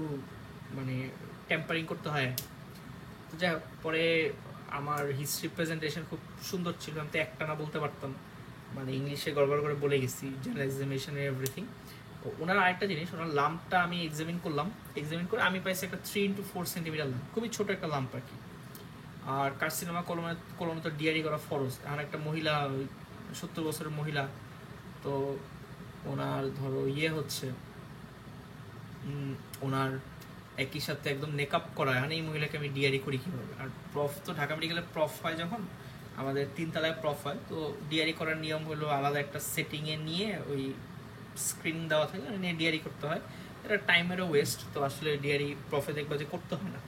Speaker 1: মানে টেম্পারিং করতে হয়। তো যাই হোক, পরে আমার হিস্ট্রি প্রেজেন্টেশন খুব সুন্দর ছিল, আমি তো একটা না বলতে পারতাম, মানে ইংলিশে গড়বড় করে বলে গেছি জেনারেল এক্সামিনেশনের এভরিথিং। ওনার আরেকটা জিনিস, ওনার লাম্পটা আমি এক্সামিন করলাম, এক্সামিন করে আমি পাইছি একটা 3-4 সেন্টিমিটার লাম্প, খুবই ছোট একটা লাম্প আর কি। আর কার্সিনোমা কোলনে তো ডিআরই করা ফরজ। এখন একটা মহিলা 70 বছরের মহিলা, তো ওনার ধরো হচ্ছে ওনার একই সাথে একদম মেকআপ করা, মানে এই মহিলাকে আমি ডিআরই করি কীভাবে? আর প্রফ তো ঢাকা মেডিকেলে প্রফ হয় যখন, আমাদের 3 তলায় প্রফ হয়, তো ডিআরই করার নিয়ম হলো আলাদা একটা সেটিংয়ে নিয়ে ওই স্ক্রিন দেওয়া থাকে নিয়ে ডিআরই করতে হয়। এটা টাইমেরও ওয়েস্ট, তো আসলে ডিআরই প্রফে দেখবা যে করতে হয় না,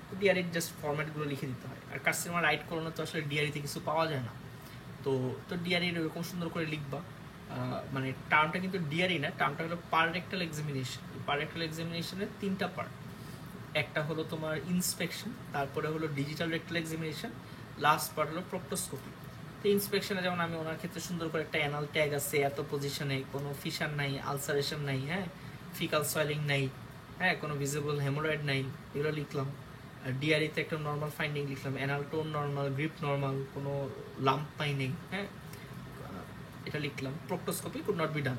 Speaker 1: তো ডিআরইর জাস্ট ফরম্যাটগুলো লিখে দিতে হয়। আর কাস্টমার রাইট করানো তো আসলে ডিআরইতে কিছু পাওয়া যায় না, তো তো ডিআরই এরকম সুন্দর করে লিখবা। মানে টার্মটা কিন্তু ডিআরই না, টার্মটা হলো পার রেক্টাল এক্সামিনেশন। পার রেক্টাল এক্সামিনেশনের 3টা পার্ট, একটা হলো তোমার ইন্সপেকশন, তারপরে হলো digital rectal examination, last part হলো প্রক্টোস্কোপি। তো ইন্সপেকশনে যেমন আমি ওনার ক্ষেত্রে সুন্দর করে একটা অ্যানাল ট্যাগ আছে, এত পজিশনে কোনো ফিশার নাই, আলসারেশন নাই, হ্যাঁ, ফিকাল সয়েলিং নাই, হ্যাঁ, কোনো ভিজিবল হেমোরয়েড নাই, এগুলো লিখলাম। আর ডিআরইতে একটা নর্মাল ফাইন্ডিং লিখলাম, anal tone normal, grip normal, কোনো লাম্প পাই নেই, হ্যাঁ, এটা লিখলাম। Proctoscopy could not be done,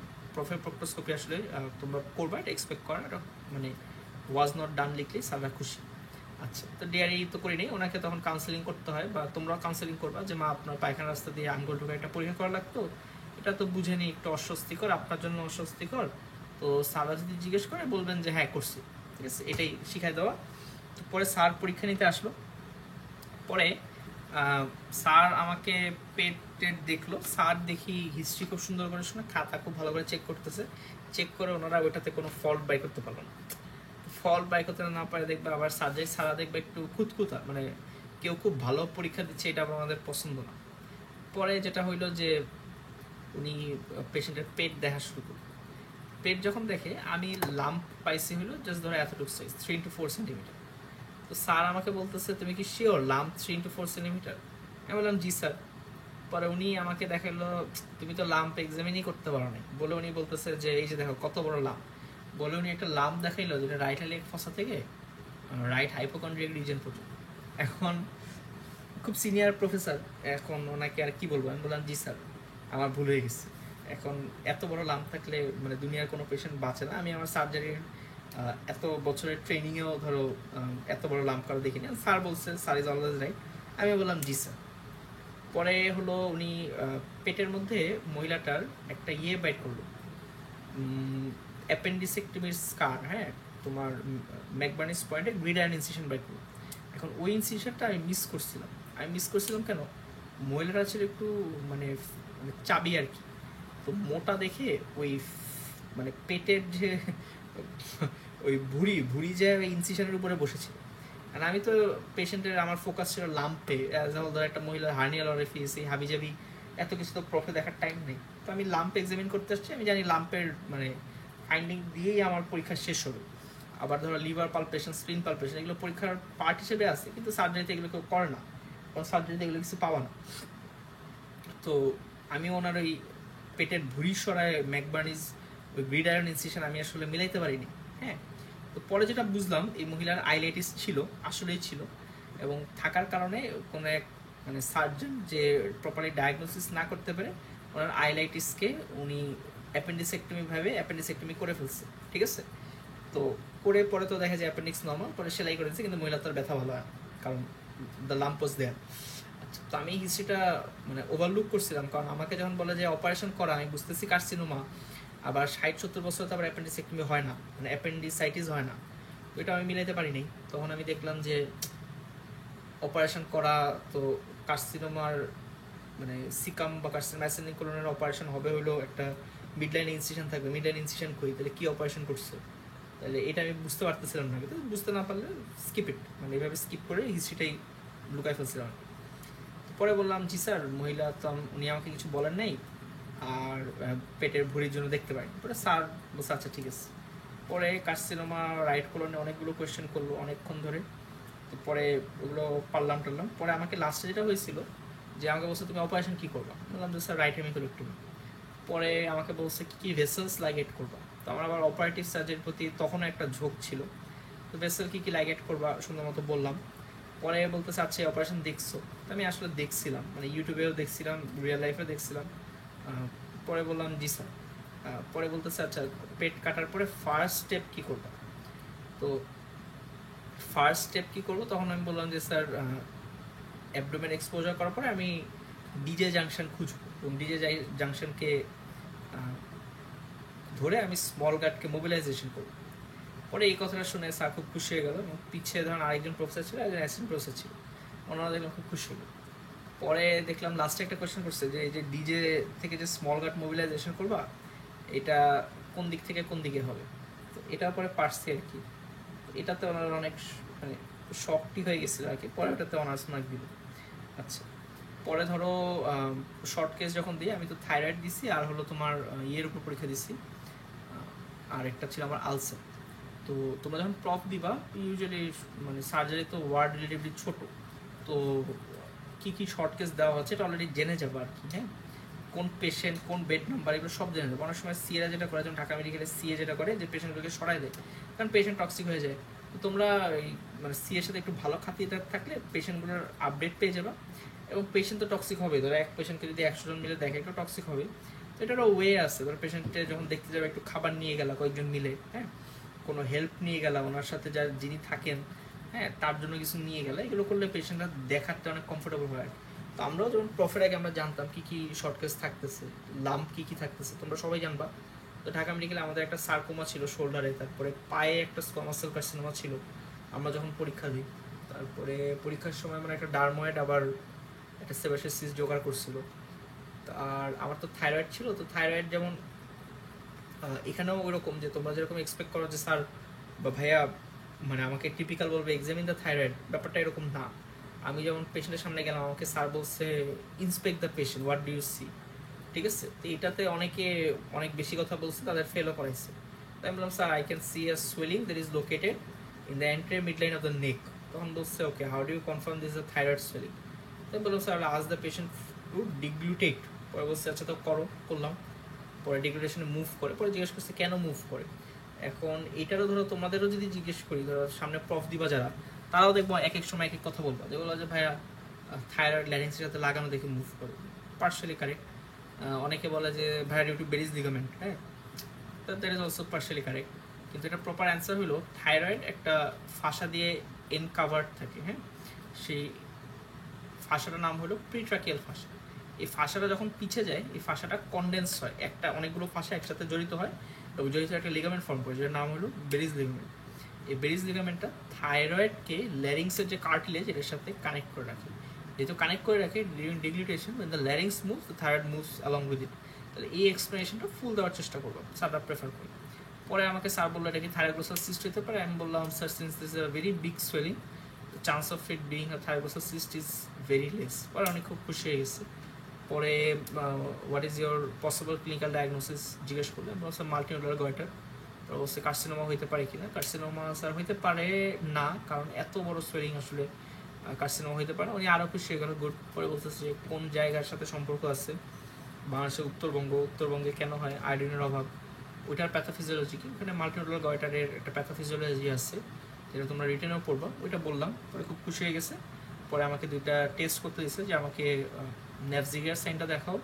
Speaker 1: proctoscopy আসলে তোমরা করবা, এটা এক্সপেক্ট করা, এটা মানে ওয়াজ নট ডান লিখলেই সারা খুশি। আচ্ছা, তো ডিআরই তো করি নেই, ওনাকে তখন কাউন্সেলিং করতে হয়, বা তোমরাও কাউন্সেলিং করবা যে মা আপনার পায়খানা রাস্তা দিয়ে আঙ্গুল ঢুকে একটা পরীক্ষা করা লাগতো, এটা তো বুঝে নিই একটু অস্বস্তিকর, আপনার জন্য অস্বস্তিকর, তো স্যাররা যদি জিজ্ঞেস করে বলবেন যে হ্যাঁ করছি, ঠিক আছে, এটাই শিখাই দেওয়া। তো পরে স্যার পরীক্ষা নিতে আসলো, পরে স্যার আমাকে পেট টেট দেখলো, স্যার দেখি হিস্ট্রি খুব সুন্দর করে শুনে, খাতা খুব ভালো করে চেক করতেছে, চেক করে ওনারা ওইটাতে কোনো ফল্ট বাই করতে পারলো না। ফল্ট বাই করতে না পারে দেখবে আবার সাবজেক্ট সারা দেখবে একটু খুঁতখুঁতা, মানে কেউ খুব ভালো পরীক্ষা দিচ্ছে, এটা আমাদের পছন্দ না। পরে যেটা হইলো যে উনি পেশেন্টের পেট দেখা শুরু করল। পেট যখন দেখে, আমি লাম্প পাইছি হইলো জাস্ট ধরো এতটুকু সাইজ, 3 to 4 সেন্টিমিটার। তো স্যার আমাকে বলতেছে তুমি কি শিওর লাম্প 3 to 4 সেন্টিমিটার? আমি বললাম জি স্যার। পরে উনি আমাকে দেখালো তুমি তো লাম্প এক্সামিনই করতে পারো না, বলে উনি বলতেছে যে এই যে দেখো কত বড় লাম্প, বলে উনি একটা লাম্প দেখাইলো যেটা রাইট হেলিক ফসা থেকে রাইট হাইপোকন্ড্রিয়াল রিজন পর্যন্ত। এখন খুব সিনিয়র প্রফেসর, এখন ওনাকে আর কি বলবো, আমি বললাম জি স্যার আমার ভুল হয়ে গেছে। এখন এত বড় লাম্প থাকলে মানে দুনিয়ার কোনো পেশেন্ট বাঁচে না, আমি আমার সার্জারির এত বছরের ট্রেনিংয়েও ধরো এত বড় লাম্প করা দেখিনি। স্যার বলছে স্যার ইজ অলওয়েজ রাইট, আমি বললাম জি স্যার। পরে হলো উনি পেটের মধ্যে মহিলাটার একটা বাইট করলো, অ্যাপেন্ডিসেক্টমির স্কার, হ্যাঁ, তোমার ম্যাকবার্নিস পয়েন্টে গ্রিডায়ন ইনসিশন বাইট করলো। এখন ওই ইনসিশনটা আমি মিস করছিলাম কেন, মহিলাটা ছিল একটু মানে চাবি আর কি, তো মোটা দেখে ওই মানে পেটের যে ওই ভুড়ি যে ইনসিশনের উপরে বসেছিল। আর আমি তো পেশেন্টের আমার ফোকাস ছিল লাম্পে, যেমন ধর একটা মহিলার হার্নিয়াল অরিফিস, এই হাবিজাবি এত কিছু তো প্রফে দেখার টাইম নেই, তো আমি লাম্প এক্সামিন করতে আসছি, আমি জানি লাম্পের মানে ফাইন্ডিং দিয়েই আমার পরীক্ষা শেষ হবে। আবার ধরো লিভার পালপেশন, স্প্লিন পালপেশন, এগুলো পরীক্ষার পার্ট হিসেবে আছে, কিন্তু সার্জারিতে এগুলো কেউ করে না, কারণ সার্জারিতে এগুলো কিছু পাওয়া না। তো আমি ওনার ওই পেটের ভুঁড়ি সরায় ম্যাকবার্নিজ ওই গ্রিডায়ন ইনসিশন আমি আসলে মিলাইতে পারিনি, হ্যাঁ। তো পরে যেটা বুঝলাম এই মহিলার আইলাইটিস ছিল, আসলেই ছিল, এবং থাকার কারণে কোনো এক মানে সার্জন যে প্রপারলি ডায়াগনোসিস না করতে পারে ওনার আইলাইটিসকে উনি অ্যাপেন্ডিসেক্টমি ভাবে অ্যাপেন্ডিসেক্টমি করে ফেলছে, ঠিক আছে। তো করে পরে তো দেখা যায় অ্যাপেন্ডিক্স নর্মাল, পরে সেলাই করেছে, কিন্তু মহিলা তার ব্যথা ভালো হয় কারণ দ্য লাম্প ওয়াজ দেয়ার। আচ্ছা, তো আমি হিস্ট্রিটা মানে ওভারলুক করছিলাম, কারণ আমাকে যখন বলে যে অপারেশন করা, আমি বুঝতেছি কার্সিনোমা, আবার 60-70 বছর তো আবার অ্যাপেন্ডিসেক্টমি হয় না, মানে অ্যাপেন্ডিসাইটিস হয় না, তো এটা আমি মিলাইতে পারিনি। তখন আমি দেখলাম যে অপারেশন করা, তো কার্সিনোমার মানে সিকাম বা কার্সিনোমাইসিনিক কোলনের অপারেশন হবে হলো একটা মিডলাইন ইনসিশন থাকবে, মিডলাইন ইনসিশন কই, তাহলে কী অপারেশন করছে, তাহলে এটা আমি বুঝতে পারতেছিলাম না, কিন্তু বুঝতে না পারলে স্কিপ ইট, মানে এইভাবে স্কিপ করে হিস্ট্রিটাই লুকাই ফেলছিলাম। পরে বললাম জি স্যার, মহিলা তো উনি আমাকে কিছু বলেন নাই, আর পেটের ভুঁড়ির জন্য দেখতে পাই। পরে স্যার বলছে আচ্ছা ঠিক আছে। পরে কার্সিনোমা রাইট কোলনে অনেকগুলো কোয়েশ্চেন করলো অনেকক্ষণ ধরে, তো পরে ওগুলো পারলাম টারলাম। পরে আমাকে লাস্টে যেটা হয়েছিল যে আমাকে বলছে তুমি অপারেশন কী করবা, বললাম যে স্যার রাইট হেমিকোলেক্টমি। পরে আমাকে বলছে কী কী ভেসেলস লাইগেট করবা, তো আমার আবার অপারেটিভ সার্জারির প্রতি তখনও একটা ঝোঁক ছিল, তো ভেসেল কী কী লাইগেট করবা সুন্দর মতো বললাম। পরে বলতেছে আচ্ছা অপারেশন দেখছো, তো আমি আসলে দেখছিলাম, মানে ইউটিউবেও দেখছিলাম, রিয়েল লাইফেও দেখছিলাম। পরে বললাম জি স্যার। পরে বলতেছে আচ্ছা পেট কাটার পরে ফার্স্ট স্টেপ কী করবা, তো ফার্স্ট স্টেপ কী করবো, তখন আমি বললাম যে স্যার অ্যাবডোমেন এক্সপোজার করার পরে আমি ডিজে জাংশন খুঁজবো, এবং ডিজে জাংশনকে ধরে আমি স্মল গার্ডকে মোবিলাইজেশন করবো। পরে এই কথাটা শুনে স্যার খুব খুশি হয়ে গেল, এবং পিছিয়ে ধরেন আরেকজন প্রফেসর ছিল, একজন অ্যাসিস্ট্যান্ট প্রফেসর ছিল, ওনারা দেখলাম খুব খুশি হলো। পরে দেখলাম লাস্টে একটা কোয়েশ্চেন করছে যে এই যে ডিজে থেকে যে স্মল গার্ড মোবিলাইজেশন করবা, এটা কোন দিক থেকে কোন দিকে হবে, তো এটার পরে পারছি আর কি। এটাতে ওনার অনেক মানে শকটি হয়ে গেছিল আর কি, পরে ওটাতে অনার্স মার্ক দিল। আচ্ছা, পরে ধরো শর্ট কেস যখন দিই, আমি তো থাইরয়েড দিছি আর হলো তোমার ইয়ের উপর পরীক্ষা দিছি, আর একটা ছিল আমার আলসার। তো তোমরা যখন প্রপ দিবা ইউজুয়ালি মানে সার্জারি তো ওয়ার্ড রিলেটিভলি ছোট, তো কী কী শর্ট কেস দেওয়া হচ্ছে এটা অলরেডি জেনে যাবো আর কি। হ্যাঁ, কোন পেশেন্ট কোন বেড নাম্বার এগুলো সব জেনে যাবো। অনেক সময় সিএরা যেটা করে, যেমন ঢাকা মেডিকেলে সিএ যেটা করে যে পেশেন্টগুলোকে সরাই দেয়, কারণ পেশেন্ট টক্সিক হয়ে যায়। তো তোমরা এই মানে সিএর সাথে একটু ভালো খাতিয়ে থাকলে পেশেন্টগুলোর আপডেট পেয়ে যাবা, এবং পেশেন্ট তো টক্সিক হবে, ধরো এক পেশেন্টকে যদি 100 জন মিলে দেখে একটু টক্সিক হবে। তো এটারও ওয়ে আছে, ধরো পেশেন্টে যখন দেখতে যাবে একটু খাবার নিয়ে গেলা কয়েকজন মিলে, হ্যাঁ, কোনো হেল্প নিয়ে গেলাম ওনার সাথে যিনি থাকেন, হ্যাঁ, তার জন্য কিছু নিয়ে গেলে, এগুলো করলে পেশেন্টরা দেখাতে অনেক কমফোর্টেবল হয়। তো আমরাও যেমন প্রফের আগে আমরা জানতাম কী কী শর্ট কেস থাকতেছে, লাম্প কী কী থাকতেছে, তোমরা সবাই জানবা। তো ঢাকা মেডিকেলে আমাদের একটা সার্কোমা ছিল শোল্ডারে, তারপরে পায়ে একটা স্কোয়ামাস সেল কার্সিনোমা ছিল আমরা যখন পরীক্ষা দিই। তারপরে পরীক্ষার সময় মানে একটা ডার্ময়েড আবার একটা সেবাসিস সিস্ট জোগাড় করছিল। আর আমার তো থাইরয়েড ছিল, তো থাইরয়েড যেমন এখানেও ওইরকম যে তোমরা যেরকম এক্সপেক্ট করো যে স্যার বা ভাইয়া মানে আমাকে টিপিক্যাল বলবে এক্সামিন দ্য থাইরয়েড, ব্যাপারটা এরকম না। আমি যেমন পেশেন্টের সামনে গেলাম, আমাকে স্যার বলছে inspect the patient, what do you see, ঠিক আছে। তো এটাতে অনেকে অনেক বেশি কথা বলছে, তাদের ফেলও করাইছে। তো আমি বললাম sir I can see a swelling that is located in the entire mid line of the neck. তখন বলছে okay how do you confirm this the thyroid swelling. তো আমি বললাম স্যার আজ দ্য পেশেন্ট টু ডিগ্লুটেট। পরে বলছে আচ্ছা তো করলাম। পরে ডিগ্রেডেশনে মুভ করে, পরে জিজ্ঞেস করছে কেন মুভ করে। এখন এটারও ধরো তোমাদেরও যদি জিজ্ঞেস করি, ধরো সামনে প্রফ দিবা যারা, তারাও দেখবো এক এক সময় এক এক কথা বলবো, যে বলবো যে ভাইয়া থাইরয়েড ল্যারিংসের সাথে লাগানো দেখে মুভ করে, পার্শালি কারেক্ট। অনেকে বলে যে ভাইয়া ডিউ টু বেরিজ লিগামেন্ট, হ্যাঁ, দ্যাট ইজ অলসো পার্শালি কারেক্ট। কিন্তু এটা প্রপার অ্যান্সার হলো থাইরয়েড একটা ফাঁসা দিয়ে এনকাভার্ড থাকে, হ্যাঁ, সেই ফাঁসাটার নাম হলো প্রিট্রাকিয়াল ফাঁসা। এই ফাঁসাটা যখন পিছে যায়, এই ফাঁসাটা কনডেন্স হয়, একটা অনেকগুলো ফাঁসা একসাথে জড়িত হয় এবং জড়িত একটা লিগামেন্ট ফর্ম করে, যেটার নাম হলো বেরিজ লিগামেন্ট। এই বেরিজ লিগামেন্টটা থাইরয়েডকে ল্যারিংসের যে কার্টিলেজ এটার সাথে কানেক্ট করে রাখে। যেহেতু কানেক্ট করে রাখে during ডিগ্লুটেশন, when the larynx moves the thyroid moves along with it। তাহলে এই এক্সপ্লেনেশনটা ফুল দেওয়ার চেষ্টা করবো, স্যাররা প্রেফার করি। পরে আমাকে স্যার বললো এটা কি থাইরোগ্লোসাল সিস্ট হতে পারে। আমি বললাম sir since this is a very big swelling, the chance of it being a thyroglosal cyst is very less। পরে অনেক খুব খুশি হয়ে গেছে। পরে what is your possible clinical diagnosis জিজ্ঞেস করলে, বলছে মাল্টিনোডুলার গয়টার। পরে বলছে কার্সিনোমা হইতে পারে কিনা। কার্সিনোমা স্যার হইতে পারে না, কারণ এত বড় সোয়েলিং আসলে কার্সিনোমা হইতে পারে। উনি আরও খুশি হয়ে গেল, গুড। পরে বলতেছে যে কোন জায়গার সাথে সম্পর্ক আছে, বাংলাদেশের উত্তরবঙ্গে কেন হয়, আয়োডিনের অভাব, ওইটার প্যাথোফিজিওলজি কি, ওখানে মাল্টিনোডুলার গয়টারের একটা প্যাথোফিজিওলজি আছে, যেটা তোমরা রিটেনেও পড়বা, ওইটা বললাম। পরে খুব খুশি হয়ে গেছে। পরে আমাকে দুইটা টেস্ট করতে দিচ্ছে, যে আমাকে নেভজিগার সাইনটা দেখাও,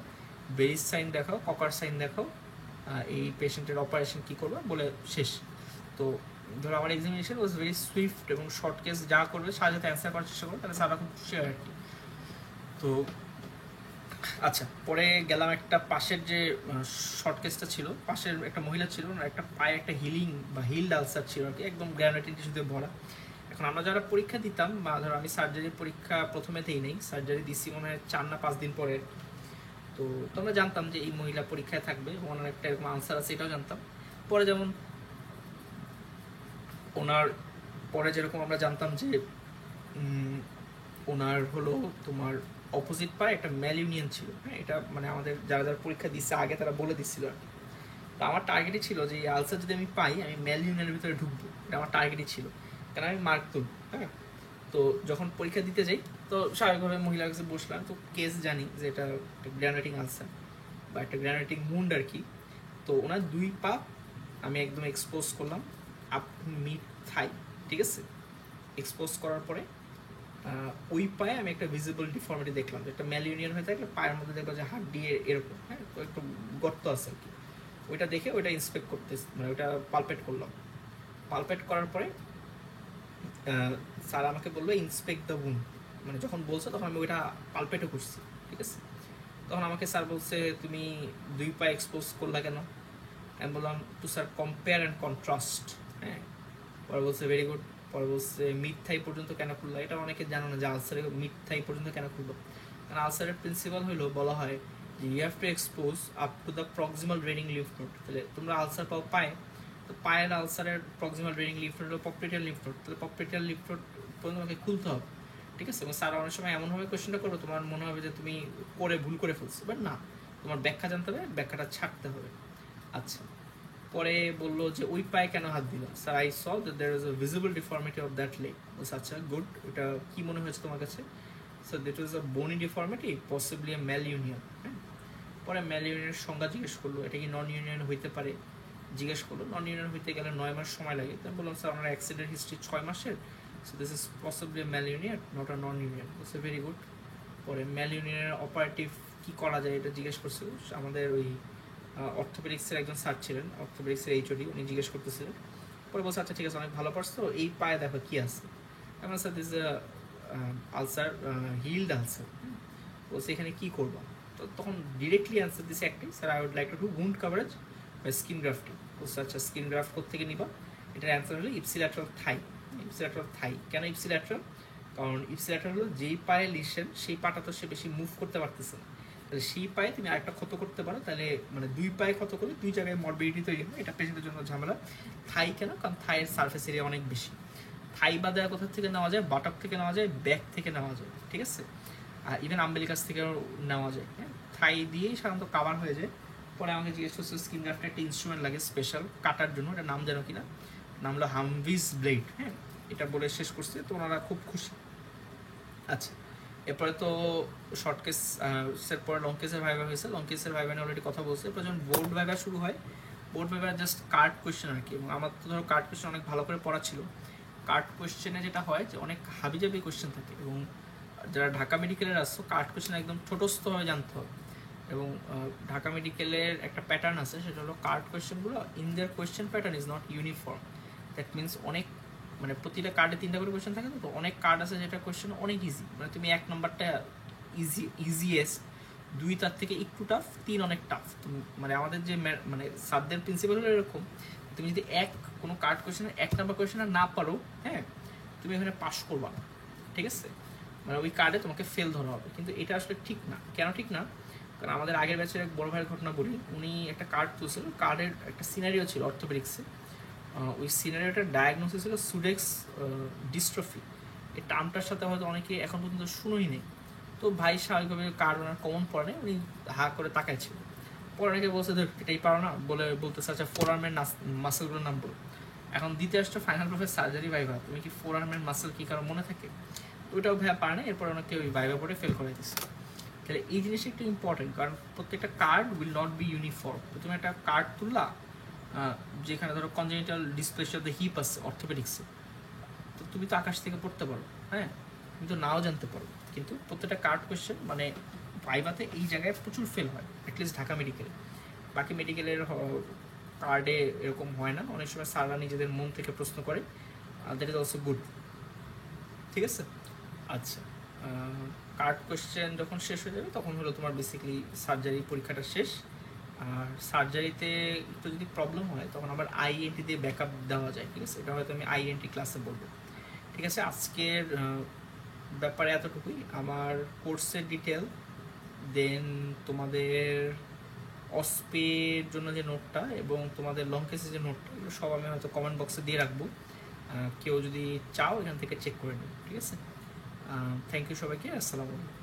Speaker 1: বেরিজ সাইন দেখাও, ককার সাইন দেখাও, এই পেশেন্টের অপারেশন কী করবো বলে শেষ। তো ধরো আমার এক্সামিনেশন ওয়াজ ভেরি সুইফট এবং শর্ট কেস যা করবে সাথে অ্যান্সার করার চেষ্টা করবো, তাহলে সারা খুব খুশি হয় আর কি। তো আচ্ছা, পরে গেলাম একটা পাশের যে শর্ট কেসটা ছিল, পাশের একটা মহিলা ছিল, একটা পায়ে একটা হিলিং বা হিল্ড আলসার ছিল আর কি, একদম গ্রানাইটিন টিস্যুতে ভরা। এখন আমরা যারা পরীক্ষা দিতাম, বা ধরো আমি সার্জারির পরীক্ষা প্রথমেতেই নেই, সার্জারি দিছি মনে হয় 4 না 5 দিন পরে। তো আমরা জানতাম যে এই মহিলা পরীক্ষায় থাকবে, ওনার একটা এরকম আনসার আছে এটাও জানতাম। পরে যেমন ওনার পরে যেরকম আমরা জানতাম যে ওনার হলো তোমার অপোজিট পায়ে একটা ম্যাল ইউনিয়ন ছিল, হ্যাঁ, এটা মানে আমাদের যারা যারা পরীক্ষা দিচ্ছে আগে তারা বলে দিচ্ছিল আর কি। তো আমার টার্গেটই ছিল যে এই আলসার যদি আমি পাই, আমি ম্যাল ইউনিয়নের ভিতরে ঢুকবো, এটা আমার টার্গেটই ছিল, কারণ আমি মার্ক তুলব, হ্যাঁ। তো যখন পরীক্ষা দিতে যাই, তো স্বাভাবিকভাবে মহিলার কাছে বসলাম, তো কেস জানি যে এটা একটা গ্রানাইটিং আলসার বা একটা গ্রানাইটিং মুন্ড আর কি। তো ওনার 2 পা আমি একদম এক্সপোজ করলাম আপ মিড থাই, ঠিক আছে। এক্সপোজ করার পরে ওই পায়ে আমি একটা ভিজিবল ডিফর্মিটি দেখলাম, যে একটা ম্যাল ইউনিয়ন হয়ে থাকলে পায়ের মধ্যে দেখবো যে হাত দিয়ে এরকম, হ্যাঁ, তো একটু গর্ত আছে আর কি। ওইটা দেখে ওইটা ইন্সপেক্ট করতে, মানে ওইটা পালপেট করলাম। পালপেট করার পরে স্যার আমাকে বললো ইন্সপেক্ট দ্য উন্ড, মানে যখন বলছে তখন আমি ওইটা পালপেটও করছি, ঠিক আছে। তখন আমাকে স্যার বলছে তুমি 2 পা এক্সপোজ করলা কেন। আমি বললাম two sir compare and contrast, হ্যাঁ। পরে বলছে ভেরি গুড। পরে বলছে মিড থাই পর্যন্ত কেন খুললো, এটা অনেকে জানো না যে আলসারের মিড থাই পর্যন্ত কেন খুললো। কারণ আলসারের প্রিন্সিপাল হলো, বলা হয় যে you have to expose up to the proximal draining lymph node. তাহলে তোমরা আলসার পাও পায়, তো পায়ের আলসারের প্রক্সিমাল ড্রেনিং লিফট নোড হলো পপটেরিয়াল লিফট নোড, তাহলে পপটেরিয়াল লিফট নোড পর্যন্ত তোমাকে খুলতে হবে, ঠিক আছে? এবং স্যার অনেক সময় এমনভাবে কোয়েশ্চেনটা করবো তোমার মনে হবে যে তুমি ভুল করে ফেলছো, বাট না, তোমার ব্যাখ্যা জানতে হবে, ব্যাখ্যাটা ছাড়তে হবে। আচ্ছা, পরে বললো যে ওই পায়ে কেন হাত দিল? Sir I saw that there is a visible deformity of that leg. আচ্ছা গুড, ওটা কি মনে হয়েছে তোমার কাছে? So that was a bony deformity, possibly a malunion. হ্যাঁ, পরে ম্যাল ইউনিয়নের সংজ্ঞা জিজ্ঞেস করলো, এটা কি নন ইউনিয়ন হইতে পারে জিজ্ঞেস করলো। নন ইউনিয়ন হইতে গেলে 9 মাস সময় লাগে। তাই বললাম স্যার আমার অ্যাক্সিডেন্ট হিস্ট্রি 6 মাসের, so this is possibly a malunion, not a nonunion. So very good. পরে ম্যাল ইউনিয়নের অপারেটিভ কি করা যায় এটা জিজ্ঞেস করছিল আমাদের ওই অর্থোপেডিক্সের একজন স্যার ছিলেন, অর্থোপেডিক্সের এইচওডি, উনি জিজ্ঞেস করতেছিলেন। পরে বলছে আচ্ছা ঠিক আছে, অনেক ভালো পারছো, এই পায়ে দেখো কি আছে। আমার sir this ulcer, healed ulcer. বলছে এখানে কি করবো? তো তখন ডিরেক্টলি অ্যান্সার দিছে একটাই, sir I would like to do wound coverage বা স্কিন গ্রাফটিং। বলছে আচ্ছা স্কিন গ্রাফট কোথেকে নিবা? এটার অ্যান্সার হলো ইপসিল্যাটারাল থাই। ইপসিল্যাটারাল থাই কেন ইপসিল্যাটারাল? কারণ ইপসিল্যাটারাল হলো যেই পায়ে লিশন সেই পাটা তো সে বেশি মুভ করতে পারতেছে না, তাহলে সেই পায়ে তুমি আরেকটা ক্ষত করতে পারো, তাহলে মানে দুই পায়ে ক্ষত করলে দুই জায়গায় মরবিডিটি তৈরি হবে, এটা পেশেন্টের জন্য ঝামেলা। থাই কেন? কারণ থাইয়ের সার্ফেস এরিয়া অনেক বেশি। থাই বাদে কোথা থেকে নেওয়া যায়? বাটক থেকে নেওয়া যায়, ব্যাক থেকে নেওয়া যায়, ঠিক আছে? আর ইভেন আম্বেলিকাস থেকেও নেওয়া যায়। হ্যাঁ, থাই দিয়েই সাধারণত কাভার হয়ে যায়। পরে আমাকে জিজ্ঞেস করছে স্কিন গ্রাফটে একটা ইনস্ট্রুমেন্ট লাগে স্পেশাল কাটার জন্য, এটা নাম জানো কিনা? নাম হলো হামভিস ব্লেড। হ্যাঁ, এটা বলে শেষ করছে, তো ওনারা খুব খুশি। আচ্ছা, এরপরে তো শর্ট কেস এর পরে লং কেসের ভাইভা হয়েছে। লং কেসের ভাইভা নিয়ে অলরেডি কথা বলছে। এরপর যখন বোর্ড ভাইভা শুরু হয়, board viva just card question আর কি। এবং আমার তো ধরো কার্ড কোয়েশ্চেন অনেক ভালো করে পড়া ছিল। কার্ড কোয়েশ্চেনে যেটা হয় যে অনেক হাবিজাবি কোয়েশ্চেন থাকে, এবং যারা ঢাকা মেডিকেলের আসছো কার্ড কোয়েশ্চেন একদম ছোটস্থভাবে জানতে হবে। এবং ঢাকা মেডিকেলের একটা প্যাটার্ন আছে, সেটা হলো কার্ড কোয়েশ্চেনগুলো in their question pattern is not uniform. That means অনেক মানে প্রতিটা কার্ডে 3টা করে কোয়েশ্চেন থাকে, তো অনেক কার্ড আছে যেটা কোয়েশ্চেন অনেক ইজি, মানে তুমি 1 নম্বরটা ইজিয়েস্ট, 2 তার থেকে একটু টাফ, 3 অনেক টাফ। মানে আমাদের যে মানে সাবজেক্ট প্রিন্সিপাল হলো এরকম, তুমি যদি কোনো কার্ড কোয়েশ্চেনের 1 নম্বর কোয়েশ্চেন না পারো, হ্যাঁ, তুমি এখানে পাস করবা না, ঠিক আছে? মানে ওই কার্ডে তোমাকে ফেল ধরা হবে। কিন্তু এটা আসলে ঠিক না। কেন ঠিক না? কারণ আমাদের আগের ব্যাচের এক বড় ভাইয়ের ঘটনা বলি। উনি একটা কার্ড তুলছিল, কার্ডের একটা সিনারিও ছিল অর্থোপেডিক্সে। ওই সিনারিওটার ডায়াগনোসিস ছিল সুডেক্স ডিস্ট্রফি। এই টার্মটার সাথে হয়তো অনেকে এখন পর্যন্ত শুনোই নেই। তো ভাই স্বাভাবিকভাবে কার্ড ওনার কমন পড়ে নেই, উনি হা করে তাকাইছিল। পরে অনেকে বলছে ধর এটাই পারো না, বলতেছে আচ্ছা ফোর আর্মের মাসেলগুলোর নাম বলো। এখন দ্বিতীয় আসছে ফাইনাল প্রফেস সার্জারি ভাইভা, তুমি কি ফোর আর্মের মাসেল কি কারো মনে থাকে? ওইটাও ভাইয়া পারে না। এরপর ওনাকে ওই ভাইভা পড়ে ফেল করে দিচ্ছে। তাহলে এই জিনিসটা একটু ইম্পর্টেন্ট, কারণ প্রত্যেকটা card will not be uniform. তুমি একটা কার্ড তুললা যেখানে ধরো congenital dysplasia of the hip আছে অর্থোপেডিক্সে, তো তুমি তো আকাশ থেকে পড়তে পারো, হ্যাঁ, কিন্তু নাও জানতে পারো। কিন্তু প্রত্যেকটা কার্ড কোয়েশ্চেন মানে ভাইভাতে এই জায়গায় প্রচুর ফেল হয়, অ্যাটলিস্ট ঢাকা মেডিকেলে। বাকি মেডিকেলের কার্ডে এরকম হয় না, অনেক সময় স্যাররা নিজেদের মন থেকে প্রশ্ন করে, দ্যাট ইজ অলসো গুড, ঠিক আছে? আচ্ছা, কার্ড কোয়েশ্চেন যখন শেষ হয়ে যাবে তখন হলো তোমার বেসিক্যালি সার্জারি পরীক্ষাটা শেষ। আর সার্জারিতে একটু যদি প্রবলেম হয় তখন আবার আইএনটি দিয়ে ব্যাকআপ দেওয়া যায়, ঠিক আছে? এটা হয়তো আমি আইএনটি ক্লাসে বলবো, ঠিক আছে? আজকের ব্যাপারে এতটুকুই। আমার কোর্সের ডিটেল, দেন তোমাদের অস্পের জন্য যে নোটটা এবং তোমাদের লং কেসের যে নোটটা, এগুলো সব আমি হয়তো কমেন্ট বক্সে দিয়ে রাখবো। কেউ যদি চাও এখান থেকে চেক করে নিও, ঠিক আছে? থ্যাংক ইউ সবাইকে, আসসালামু আলাইকুম।